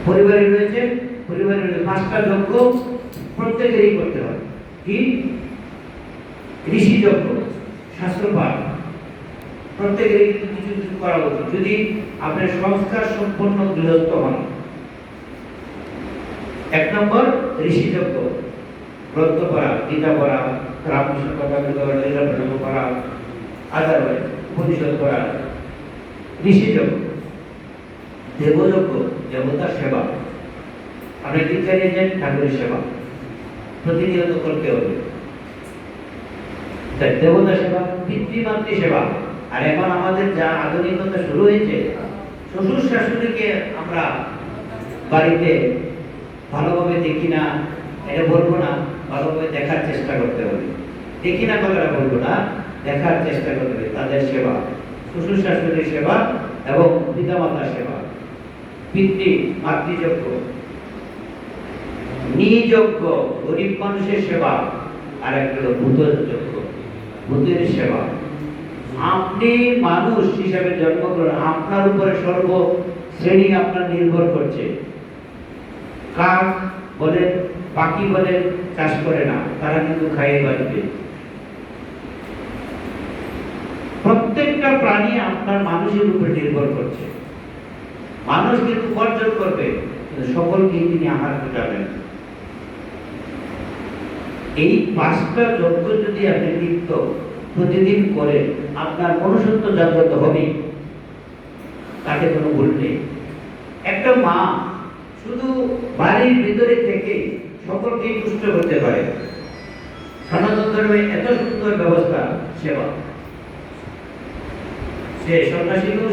পরিবারে রয়েছে, পরিবারের 5টা যজ্ঞ প্রত্যেকেরই করতে হয়। কি? ঋষি যজ্ঞ, শাস্ত্র পাঠ প্রত্যেকেরই কিন্তু কিছু কিছু করা উচিত, যদি আপনার সংস্কার সম্পন্ন গৃহস্থ হন। 1 নম্বর ঋষি যজ্ঞ, গ্রন্থ পড়া, গীতা পড়া, রামকৃষ্ণ কথা পড়া, আদারওয়াইজ উপনিষদ পড়া, ঋষি যজ্ঞ। দেবযজ্ঞ, দেবতা সেবা, আপনি দীক্ষা নিয়েছেন, ঠাকুরের সেবা প্রতিনিয়ত করতে হবে। দেবতা সেবা, পিতৃমাতৃ সেবা। আর এখন আমাদের যা আধুনিকতা শুরু হয়েছে, শ্বশুর শাশুড়িকে আমরা বাড়িতে ভালোভাবে দেখি না, এটা বলবো না, ভালোভাবে দেখার চেষ্টা করতে হবে। দেখি না কথাটা বলবো না, দেখার চেষ্টা করতে হবে। তাদের সেবা, শ্বশুর শাশুড়ির সেবা এবং পিতামাতার সেবা, পিতৃ মাতৃযজ্ঞ, নিযজ্ঞ, গরিব মানুষের সেবা, আর একটা হলো ভূতের যজ্ঞ, ভূতের সেবা। আপনি মানুষ হিসাবে জন্মগ্রহণ, আপনার উপরে সর্ব শ্রেণী আপনার নির্ভর করছে। কাক বলে, পাখি বলে চাষ করে না, তারা কিন্তু খাইয়ে বাঁচবে। প্রত্যেকটা প্রাণী আপনার মানুষের উপরে নির্ভর করছে। মানুষ কিন্তু উপার্জন করবে, সকলকে তিনি আহার জোটাবেন। এই 5টা যজ্ঞ যদি আপনি নিত্য প্রতিদিন করে, আপনার মনুষ্যত্ব জাগ্রত হবে, তাতে কোনো ভুল নেই। একটা মা শুধু বাড়ির ভিতরে থেকে সকলকে তুষ্ট করতে পারে। সনাতন ধর্মে এত সুন্দর ব্যবস্থা, সেবা। সে সন্ন্যাসীকেও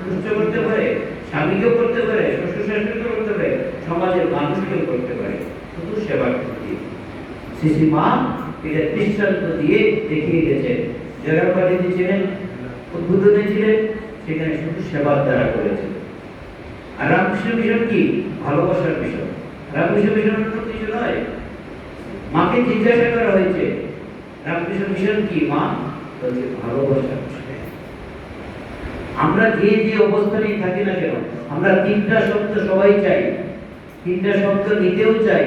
তুষ্ট করতে পারে, স্বামীকেও করতে পারে, শ্বশুর শাশুড়িকেও করতে পারে, সমাজের মানুষকেও করতে পারে, শুধু সেবা করতে। শ্রী মা এটা দৃষ্টান্ত দিয়ে দেখিয়ে গেছে। জয়রামবাড়িতে ছিলেন, উদ্বোধনে ছিলেন, সেখানে শুধু সেবার দ্বারা করেছে। আর রামকৃষ্ণ মিশন কি? ভালোবাসার মিশন। রামকৃষ্ণ মিশন কিছু নয়। মাকে জিজ্ঞাসা করা হয়েছে রামকৃষ্ণ মিশন কি? মা বলছে ভালোবাসা। আমরা যে যে অবস্থানেই থাকি না কেন, আমরা 3টা শব্দ সবাই চাই, 3টা শব্দ নিতেও চাই।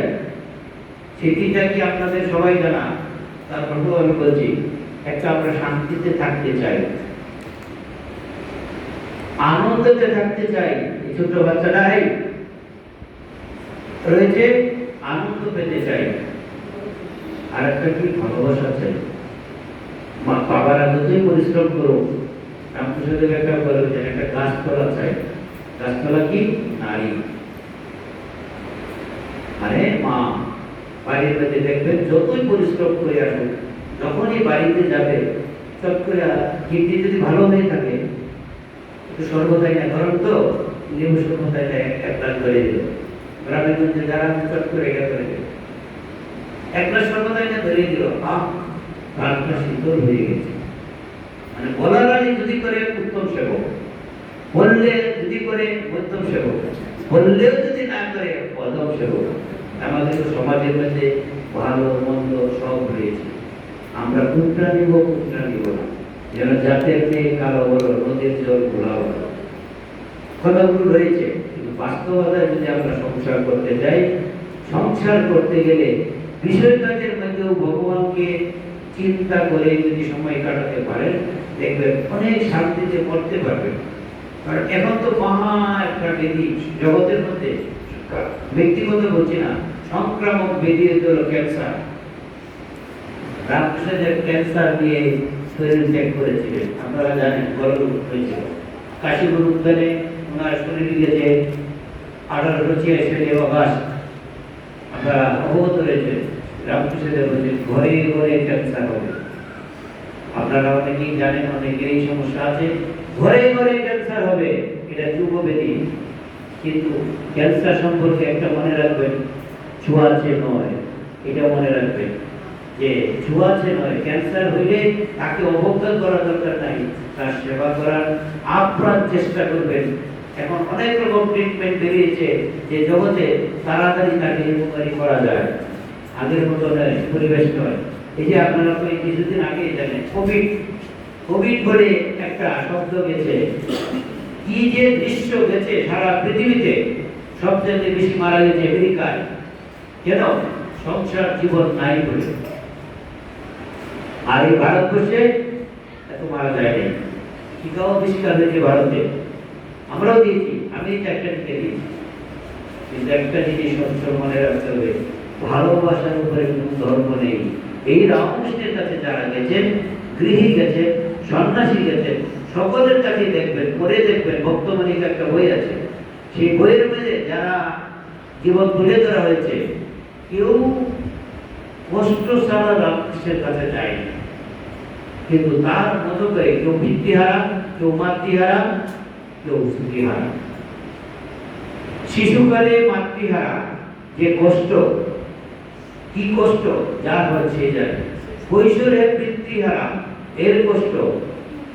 সেটিটা কি আপনাদের সবাই জানা? তারপরেও আমি বলছি, একটা আমরা শান্তিতে থাকতে চাই, আনন্দতে থাকতে চাই। এই ছোট বাচ্চাটাই রয়েছে, আনন্দ পেতে চাই। আর একটা কি? ভালোবাসা চাই। মা বাবারা যতই পরিশ্রম করো, রামকৃষ্ণদেব একটা বলেছেন, একটা গাছতলা চাই। গাছতলা কি? নারী। আরে মা বাড়ির মধ্যে দেখবেন যতই পরিশ্রম করে আসুক, যখনই বাড়িতে যাবে, চট করে কীর্তি যদি ভালো হয়ে থাকে, একটু সর্বদাই না ধরুন তো, লেবু সর্বদাই এক গ্লাস ধরে দিল, গ্রামের মধ্যে যারা চট করে এটা করে দিল, এক গ্লাস সর্বদাই না ধরিয়ে দিল, প্রাণটা শীতল হয়ে গেছে। মানে বলার আগে যদি করে উত্তম সেবক, বললে যদি করে মধ্যম সেবক, বললেও যদি না করে অধম সেবক। আমাদের তো সমাজের মধ্যে ভালো মন্দ সব রয়েছে, আমরা কোনটা নিব কোনটা নিব না, যেন জাতের মেয়ে কালো বলো নদীর জল ঘোলা বলো, কথাগুলো রয়েছে। কিন্তু বাস্তবতায় যদি আমরা সংসার করতে যাই, সংসার করতে গেলে বিষয় কাজের মধ্যেও ভগবানকে চিন্তা করে যদি সময় কাটাতে পারেন, দেখবেন অনেক শান্তিতে পড়তে পারবেন। কারণ এখন তো মহা একটা ব্যাধি জগতের মধ্যে, ব্যক্তিগত বলছি না, সংক্রামক ব্যাধি হলো ক্যান্সার। রামকৃষ্ণদেব ক্যান্সার নিয়ে শরীর ত্যাগ করেছিলেন, আপনারা জানেন, গরম হয়েছিল কাশীপুর উদ্যানে। ওনার শরীর গেছে 1886 সালে অগাস্ট। আপনারা অবগত রয়েছেন, রামকৃষ্ণদেব বলছেন ঘরে ঘরে ক্যান্সার হবে। আপনারা অনেকেই জানেন, অনেকের এই সমস্যা আছে, ঘরে ঘরে ক্যান্সার হবে, এটা যুগবেদী। কিন্তু ক্যান্সার সম্পর্কে একটা মনে রাখবেন, ছোঁয়াচে নয়, এটা মনে রাখবেন যে ছোঁয়াচে নয়। ক্যান্সার হইলে তাকে অবজ্ঞা করা দরকার নাই, তার সেবা করার আপ্রাণ চেষ্টা করবেন। এখন অনেক রকম ট্রিটমেন্ট বেরিয়েছে যে জগতে তাড়াতাড়ি তাকে রিকভারি করা যায়, আগের মতো নয়, পরিবেশ নয়। এই যে আপনারা তো কিছুদিন আগে জানেন কোভিড, কোভিড বলে একটা শব্দ গেছে, কি যে দৃশ্য গেছে সারা পৃথিবীতে। সবচেয়ে বেশি মারা গেছে আমেরিকায়, কেন? সংসার জীবন নাই বলে। আর এই ভারতবর্ষে এত মারা যায়নি, টিকাও বেশি হয়েছে ভারতে, আমরাও দিয়েছি, আমি একটা টিকা দিয়েছি। কিন্তু একটা জিনিস সবসময় মনে রাখতে হবে, ভালোবাসার উপরে কোনো ধর্ম নেই। এই রামকৃষ্ণের কাছে যারা গেছেন, গৃহী গেছেন, সন্ন্যাসী গেছেন, সকলের কাছে দেখবেন, পরে দেখবেন ভক্তমালিকা একটা বই আছে, সেই বইয়ের মধ্যে যারা জীবন তুলে ধরা হয়েছে, কেউ কষ্ট ছাড়া রামকৃষ্ণের কাছে যায়নি। কিন্তু তার মতো করে কেউ ভিত্তিহারা, কেউ মাতৃহারা, কেউ স্ত্রীহারা। শিশুকালে মাতৃহারা যে কষ্ট, কি কষ্ট যার হয় সে জানে। কৈশোরে পিতৃহারা এর কষ্ট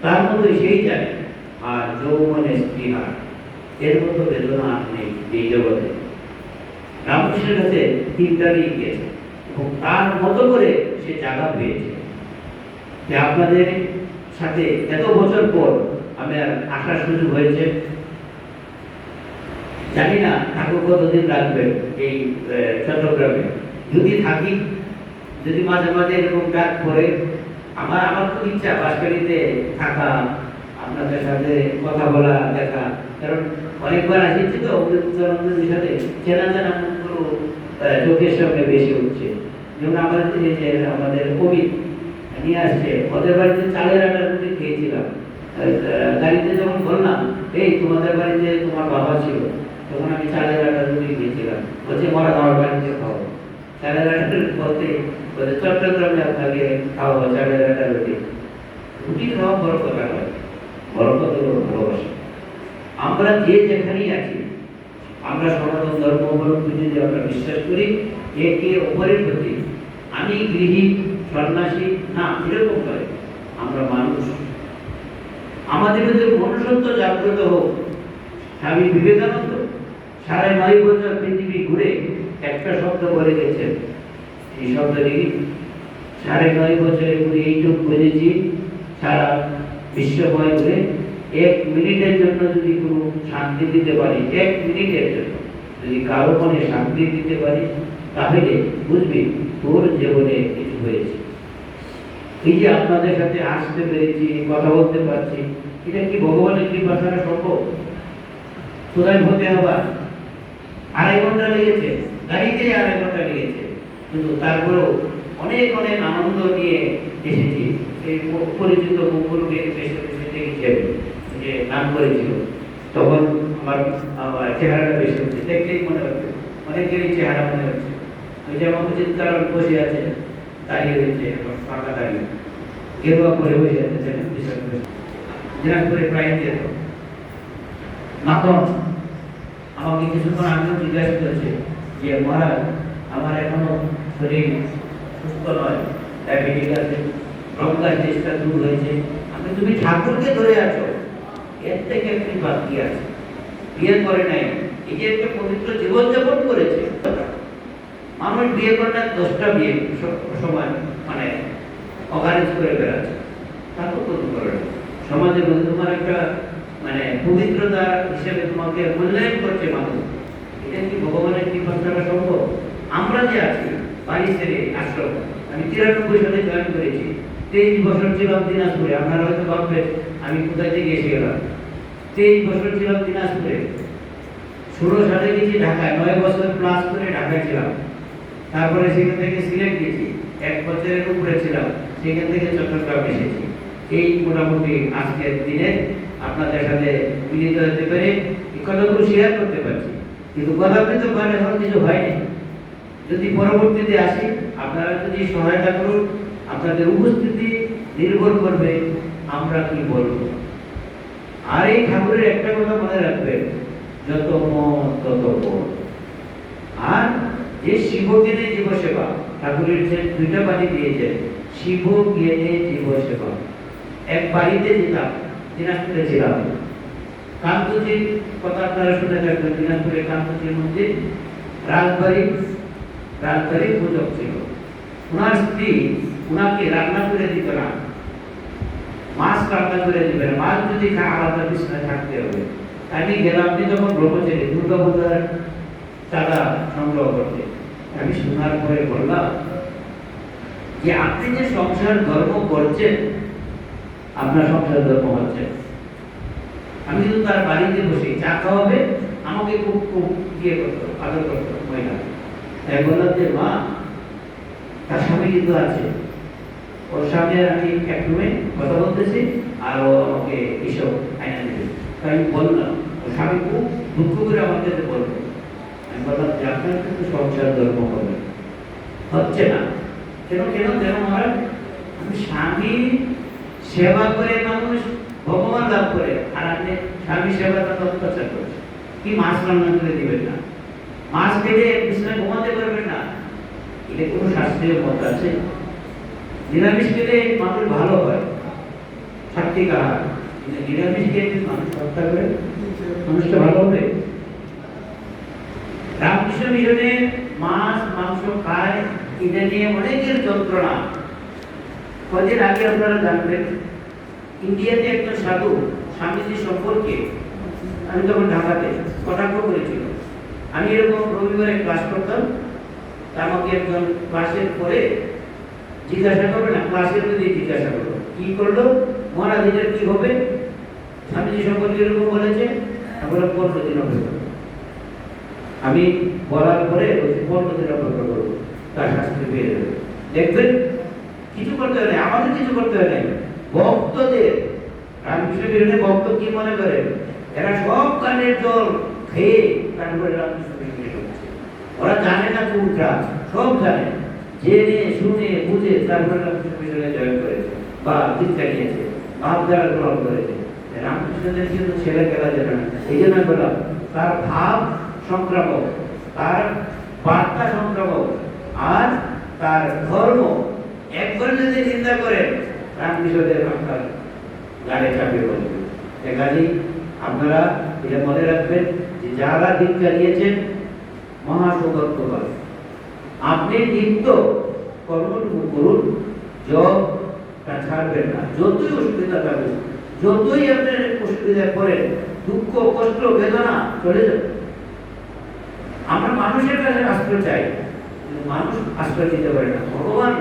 তার মধ্যে সেই জানে। আর যৌবনে স্ত্রীহারা এর মতো বেদনা আর নেই এই জগতে। রামকৃষ্ণের কাছে তিনটারই গিয়েছে এবং তার মতো করে সে জায়গা পেয়েছে। যে আপনাদের সাথে এত বছর পর আমি আর আসার সুযোগ হয়েছে, জানি না ঠাকুর কতদিন রাখবেন এই চট্টগ্রামে। যদি থাকি, যদি মাঝে মাঝে এরকম ডাক পড়ে, আমার খুব ইচ্ছা বাসকারিতে থাকা, আপনাদের সাথে কথা বলা, দেখা। কারণ অনেকবার আসিছি তো অমৃতানন্দের সাথে, চেনা জানা মুখগুলো চোখের সামনে বেশি উঠছে। যেমন আমাদের কবি নিয়ে আসছে, ওদের বাড়িতে চালের আটার রুটি খেয়েছিলাম। গাড়িতে যখন বললাম এই তোমাদের বাড়িতে তোমার বাবা ছিল, তখন আমি চালের আটার রুটি খেয়েছিলাম। বলছে মরা আমার বাড়িতে খাও। চালের আটার বলতে বলছে চট্টগ্রামে আপনাকে খাওয়া চালের আটার রুটি। রুটি খাওয়া বড় কথা নয়, বড় কথা হলো ভালোবাসা। আমরা যে যেখানেই আছি, আমরা সনাতন ধর্ম অবলম্বী যদি আমরা বিশ্বাস করি একে অপরের প্রতি, আমি গৃহী সন্ন্যাসী না, এরকম নয়, আমরা মানুষ। আমাদের মধ্যে মনুষ্যত্ব জাগ্রত হোক। স্বামী বিবেকানন্দ 9.5 বছর পৃথিবী ঘুরে একটা শব্দ বলে গেছেন, এই শব্দটি 9.5 বছরে ঘুরে এইটুকু বুঝেছি, সারা বিশ্বময় ঘুরে 1 মিনিটের জন্য যদি কোনো শান্তি দিতে পারি, 1 মিনিটের জন্য যদি কারো মনে শান্তি দিতে পারি, তাহলে বুঝবি তোর জীবনে কিছু হয়েছে। এই যে আপনাদের সাথে আসতে পেরেছি, কথা বলতে পারছি, এটা কি ভগবানের কৃপা ছাড়া সম্ভব? কোথায় হতে হবে? 2.5 ঘন্টা লেগেছে, গাড়িতে 2.5 ঘন্টা লেগেছে, কিন্তু তারপরেও অনেক অনেক আনন্দ নিয়ে এসেছি। এই পরিচিত মুখগুলোকে দেখেছি, যে নাম করেছিল, তখন আমার চেহারাটা বেশি হচ্ছে, দেখলেই মনে হচ্ছে, অনেকেরই চেহারা মনে হচ্ছে। ওই যে আমার চিন্তার বসে আছে, দাঁড়িয়ে রয়েছে, ফাঁকা দাঁড়িয়ে গেরুয়া করে বসে আছে, দিনাজপুরে প্রায় যেত। মাখন আমাকে কিছুক্ষণ আগেও জিজ্ঞাসা করেছে যে মহারাজ আমার এখনো শরীর সুস্থ নয়, ডায়াবেটিস আছে, রঙ্গা চেষ্টা দূর হয়েছে। আমি তুমি ঠাকুরকে ধরে আছো, এর থেকে একটি বাকি আছে, বিয়ে করে নাই, এই যে একটা পবিত্র জীবনযাপন করেছে। মানুষ বিয়ে করে না, 10টা বিয়ে সময় মানে অগারেজ করে বেড়াচ্ছে, তা তো কোনো করে না। সমাজের মধ্যে তোমার একটা মানে পবিত্রতা হিসেবে তোমাকে মূল্যায়ন করছে মানুষ, এটা কি ভগবানের কৃপা ছাড়া সম্ভব? আমরা যে আছি বাড়ি ছেড়ে আশ্রম, আমি 93 সালে জয়েন করেছি, 23 বছর ছিলাম দিনাজপুরে। আপনারা হয়তো ভাববেন আমি কোথায় থেকে এসে গেলাম। 23 বছর ছিলাম দিনাজপুরে, 16 সালে গেছি ঢাকায়, 9 বছর ক্লাস করে ঢাকায় ছিলাম। তারপরে সেখান থেকে সিলেট গেছি, 1 বছরের উপরে ছিলাম, সেখান থেকে চট্টগ্রাম এসেছি। এই মোটামুটি আজকের দিনে আপনাদের সাথে মিলিত হতে পেরে এই কথাগুলো শেয়ার করতে পারছি। কিন্তু কথাগুলো তো মানে এখন কিছু হয়নি। যদি পরবর্তীতে আসি, আপনারা যদি সহায়তা করুন, আপনাদের উপস্থিতি নির্ভর করবে আমরা কি বলবো। আর এই ঠাকুরের একটা কথা মনে রাখবেন, যত মত তত পথ। আর যে শিব জ্ঞানে জীব সেবা, ঠাকুরের যে 2টা বাণী দিয়েছেন, শিব জ্ঞানে জীব সেবা। এক বাড়িতে যেতাম, দিনাজপুরে ছিলাম, কান্তজির কথা আপনারা শুনে থাকবেন, দিনাজপুরে কান্তজির মন্দির, রাজবাড়ি পূজক ছিল। ওনার স্ত্রী ওনাকে রান্না করে দিত না, মাছ রান্না করে দিবে না, মাছ যদি খায় আলাদা বিছানায় থাকতে হবে। আমি গেলাম, আপনি যখন ব্রহ্মচারী দুর্গা পূজার চাঁদা সংগ্রহ করতে, আমি শোনার পরে বললাম যে আপনি যে সংসার ধর্ম করছেন, আপনার সংসার ধর্ম হচ্ছে। আমি কিন্তু তার বাড়িতে বসে চা খাওয়াবে, আমাকে খুব খুব ইয়ে করতো, আদর করতো মহিলা। তাই বললাম যে মা, তার স্বামী কিন্তু আছে, ওর সামনে আমি এক রুমে কথা বলতেছি, আর ও আমাকে এসব আইনা দিবে। তাই আমি বললাম, ওর স্বামী খুব দুঃখ করে আমাকে বলবে। আমি বললাম যে আপনার কিন্তু সংসার ধর্ম হবে, হচ্ছে না। কেন কেন কেন মহারাজ? আমি স্বামী সেবা করে মানুষ ভগবান লাভ করে, আর আপনি স্বামী সেবাটা অত্যাচার করছেন। কি মাছ রান্না করে দিবেন না, মাছ খেলে বিছানায় ঘুমাতে পারবেন না, এটা কোনো শাস্ত্রীয় মত আছে? নিরামিষ খেলে মানুষ ভালো হয়, সাত্বিক আহার, কিন্তু নিরামিষ খেয়ে যদি মানুষ হত্যা করে, মানুষটা ভালো হবে? রামকৃষ্ণ মিশনে মাছ মাংস খায়, এটা নিয়ে অনেকের যন্ত্রণা। কদিন আগে আপনারা জানবেন, ইন্ডিয়াতে একজন সাধু স্বামীজি সম্পর্কে, আমি তখন ঢাকাতে, কটাক্ষ করেছিল। আমি এরকম রবিবারে ক্লাস করতাম, আমাকে একজন ক্লাসের পরে জিজ্ঞাসা করবে না, ক্লাসের মধ্যে জিজ্ঞাসা করলো কি করলো, মহারাজ এটার কি হবে? স্বামীজি সম্পর্কে এরকম বলেছে, আমরা 15 দিন অপেক্ষা। আমি বলার পরে 15 দিন অপেক্ষা করবো, তার শাস্তি পেয়ে যাবে। দেখবেন কিছু করতে হয় না, আমাদের কিছু করতে হয় না। ভক্তদের, রামকৃষ্ণ মিশনের ভক্ত কি মনে করে, এরা সব কানের জল খেয়ে তারপরে রামকৃষ্ণ মিশনে ঢুকছে। ওরা জানে না কোনটা, সব জানে, জেনে শুনে বুঝে তারপরে রামকৃষ্ণ মিশনে জয়েন করেছে বা দীক্ষা নিয়েছে, ভাবধারা গ্রহণ করেছে। রামকৃষ্ণদের কিন্তু ছেলে খেলা যাবে না। এই জন্য বললাম, তার ভাব সংক্রামক, তার বার্তা সংক্রামক, আর তার ধর্ম একবার যদি চিন্তা করেন, রামকৃষ্ণদের আপনার গাড়ি চাপিয়ে বলবেন। কাজেই আপনারা এটা মনে রাখবেন যে যারা দীক্ষা নিয়েছেন, মহাসৌভাগ্যবান। আপনি নিত্য কর্মটুকু করুন, জবটা ছাড়বেন না। যতই অসুবিধা থাকুক, যতই আপনার অসুবিধায় পড়েন, দুঃখ কষ্ট বেদনা চলে যাবে। আমরা মানুষের কাছে আশ্রয় চাই, কিন্তু মানুষ আশ্রয় দিতে পারে না। ভগবান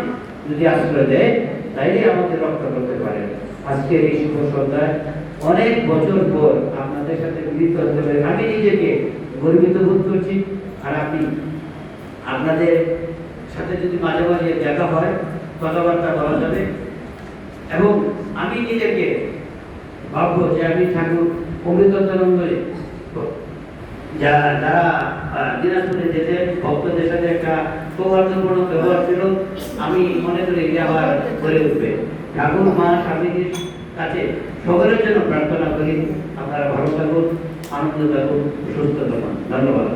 যদি আশ্রয় দেয়, তাইলে আমাদের রক্ষা করতে পারে। আজকের এই শুভ সন্ধ্যায় অনেক বছর পর আপনাদের সাথে মিলিত হতে পারে, আমি নিজেকে গর্বিত বোধ করছি। আর আপনি আপনাদের সাথে যদি মাঝে মাঝে দেখা হয়, কথাবার্তা বলা যাবে, এবং আমি নিজেকে ভাববো যে আমি ঠাকুর অমৃতানন্দ যারা দিনাজপুরে যেতেন, ভক্তদের সাথে একটা সৌহার্দ্যপূর্ণ ব্যবহার ছিল, আমি মনে করি যে আবার গড়ে উঠবে। ঠাকুর মা স্বামীজির কাছে সকলের জন্য প্রার্থনা করি, আপনারা ভালো থাকুন, আনন্দ থাকুন, সুস্থ থাকুন। ধন্যবাদ।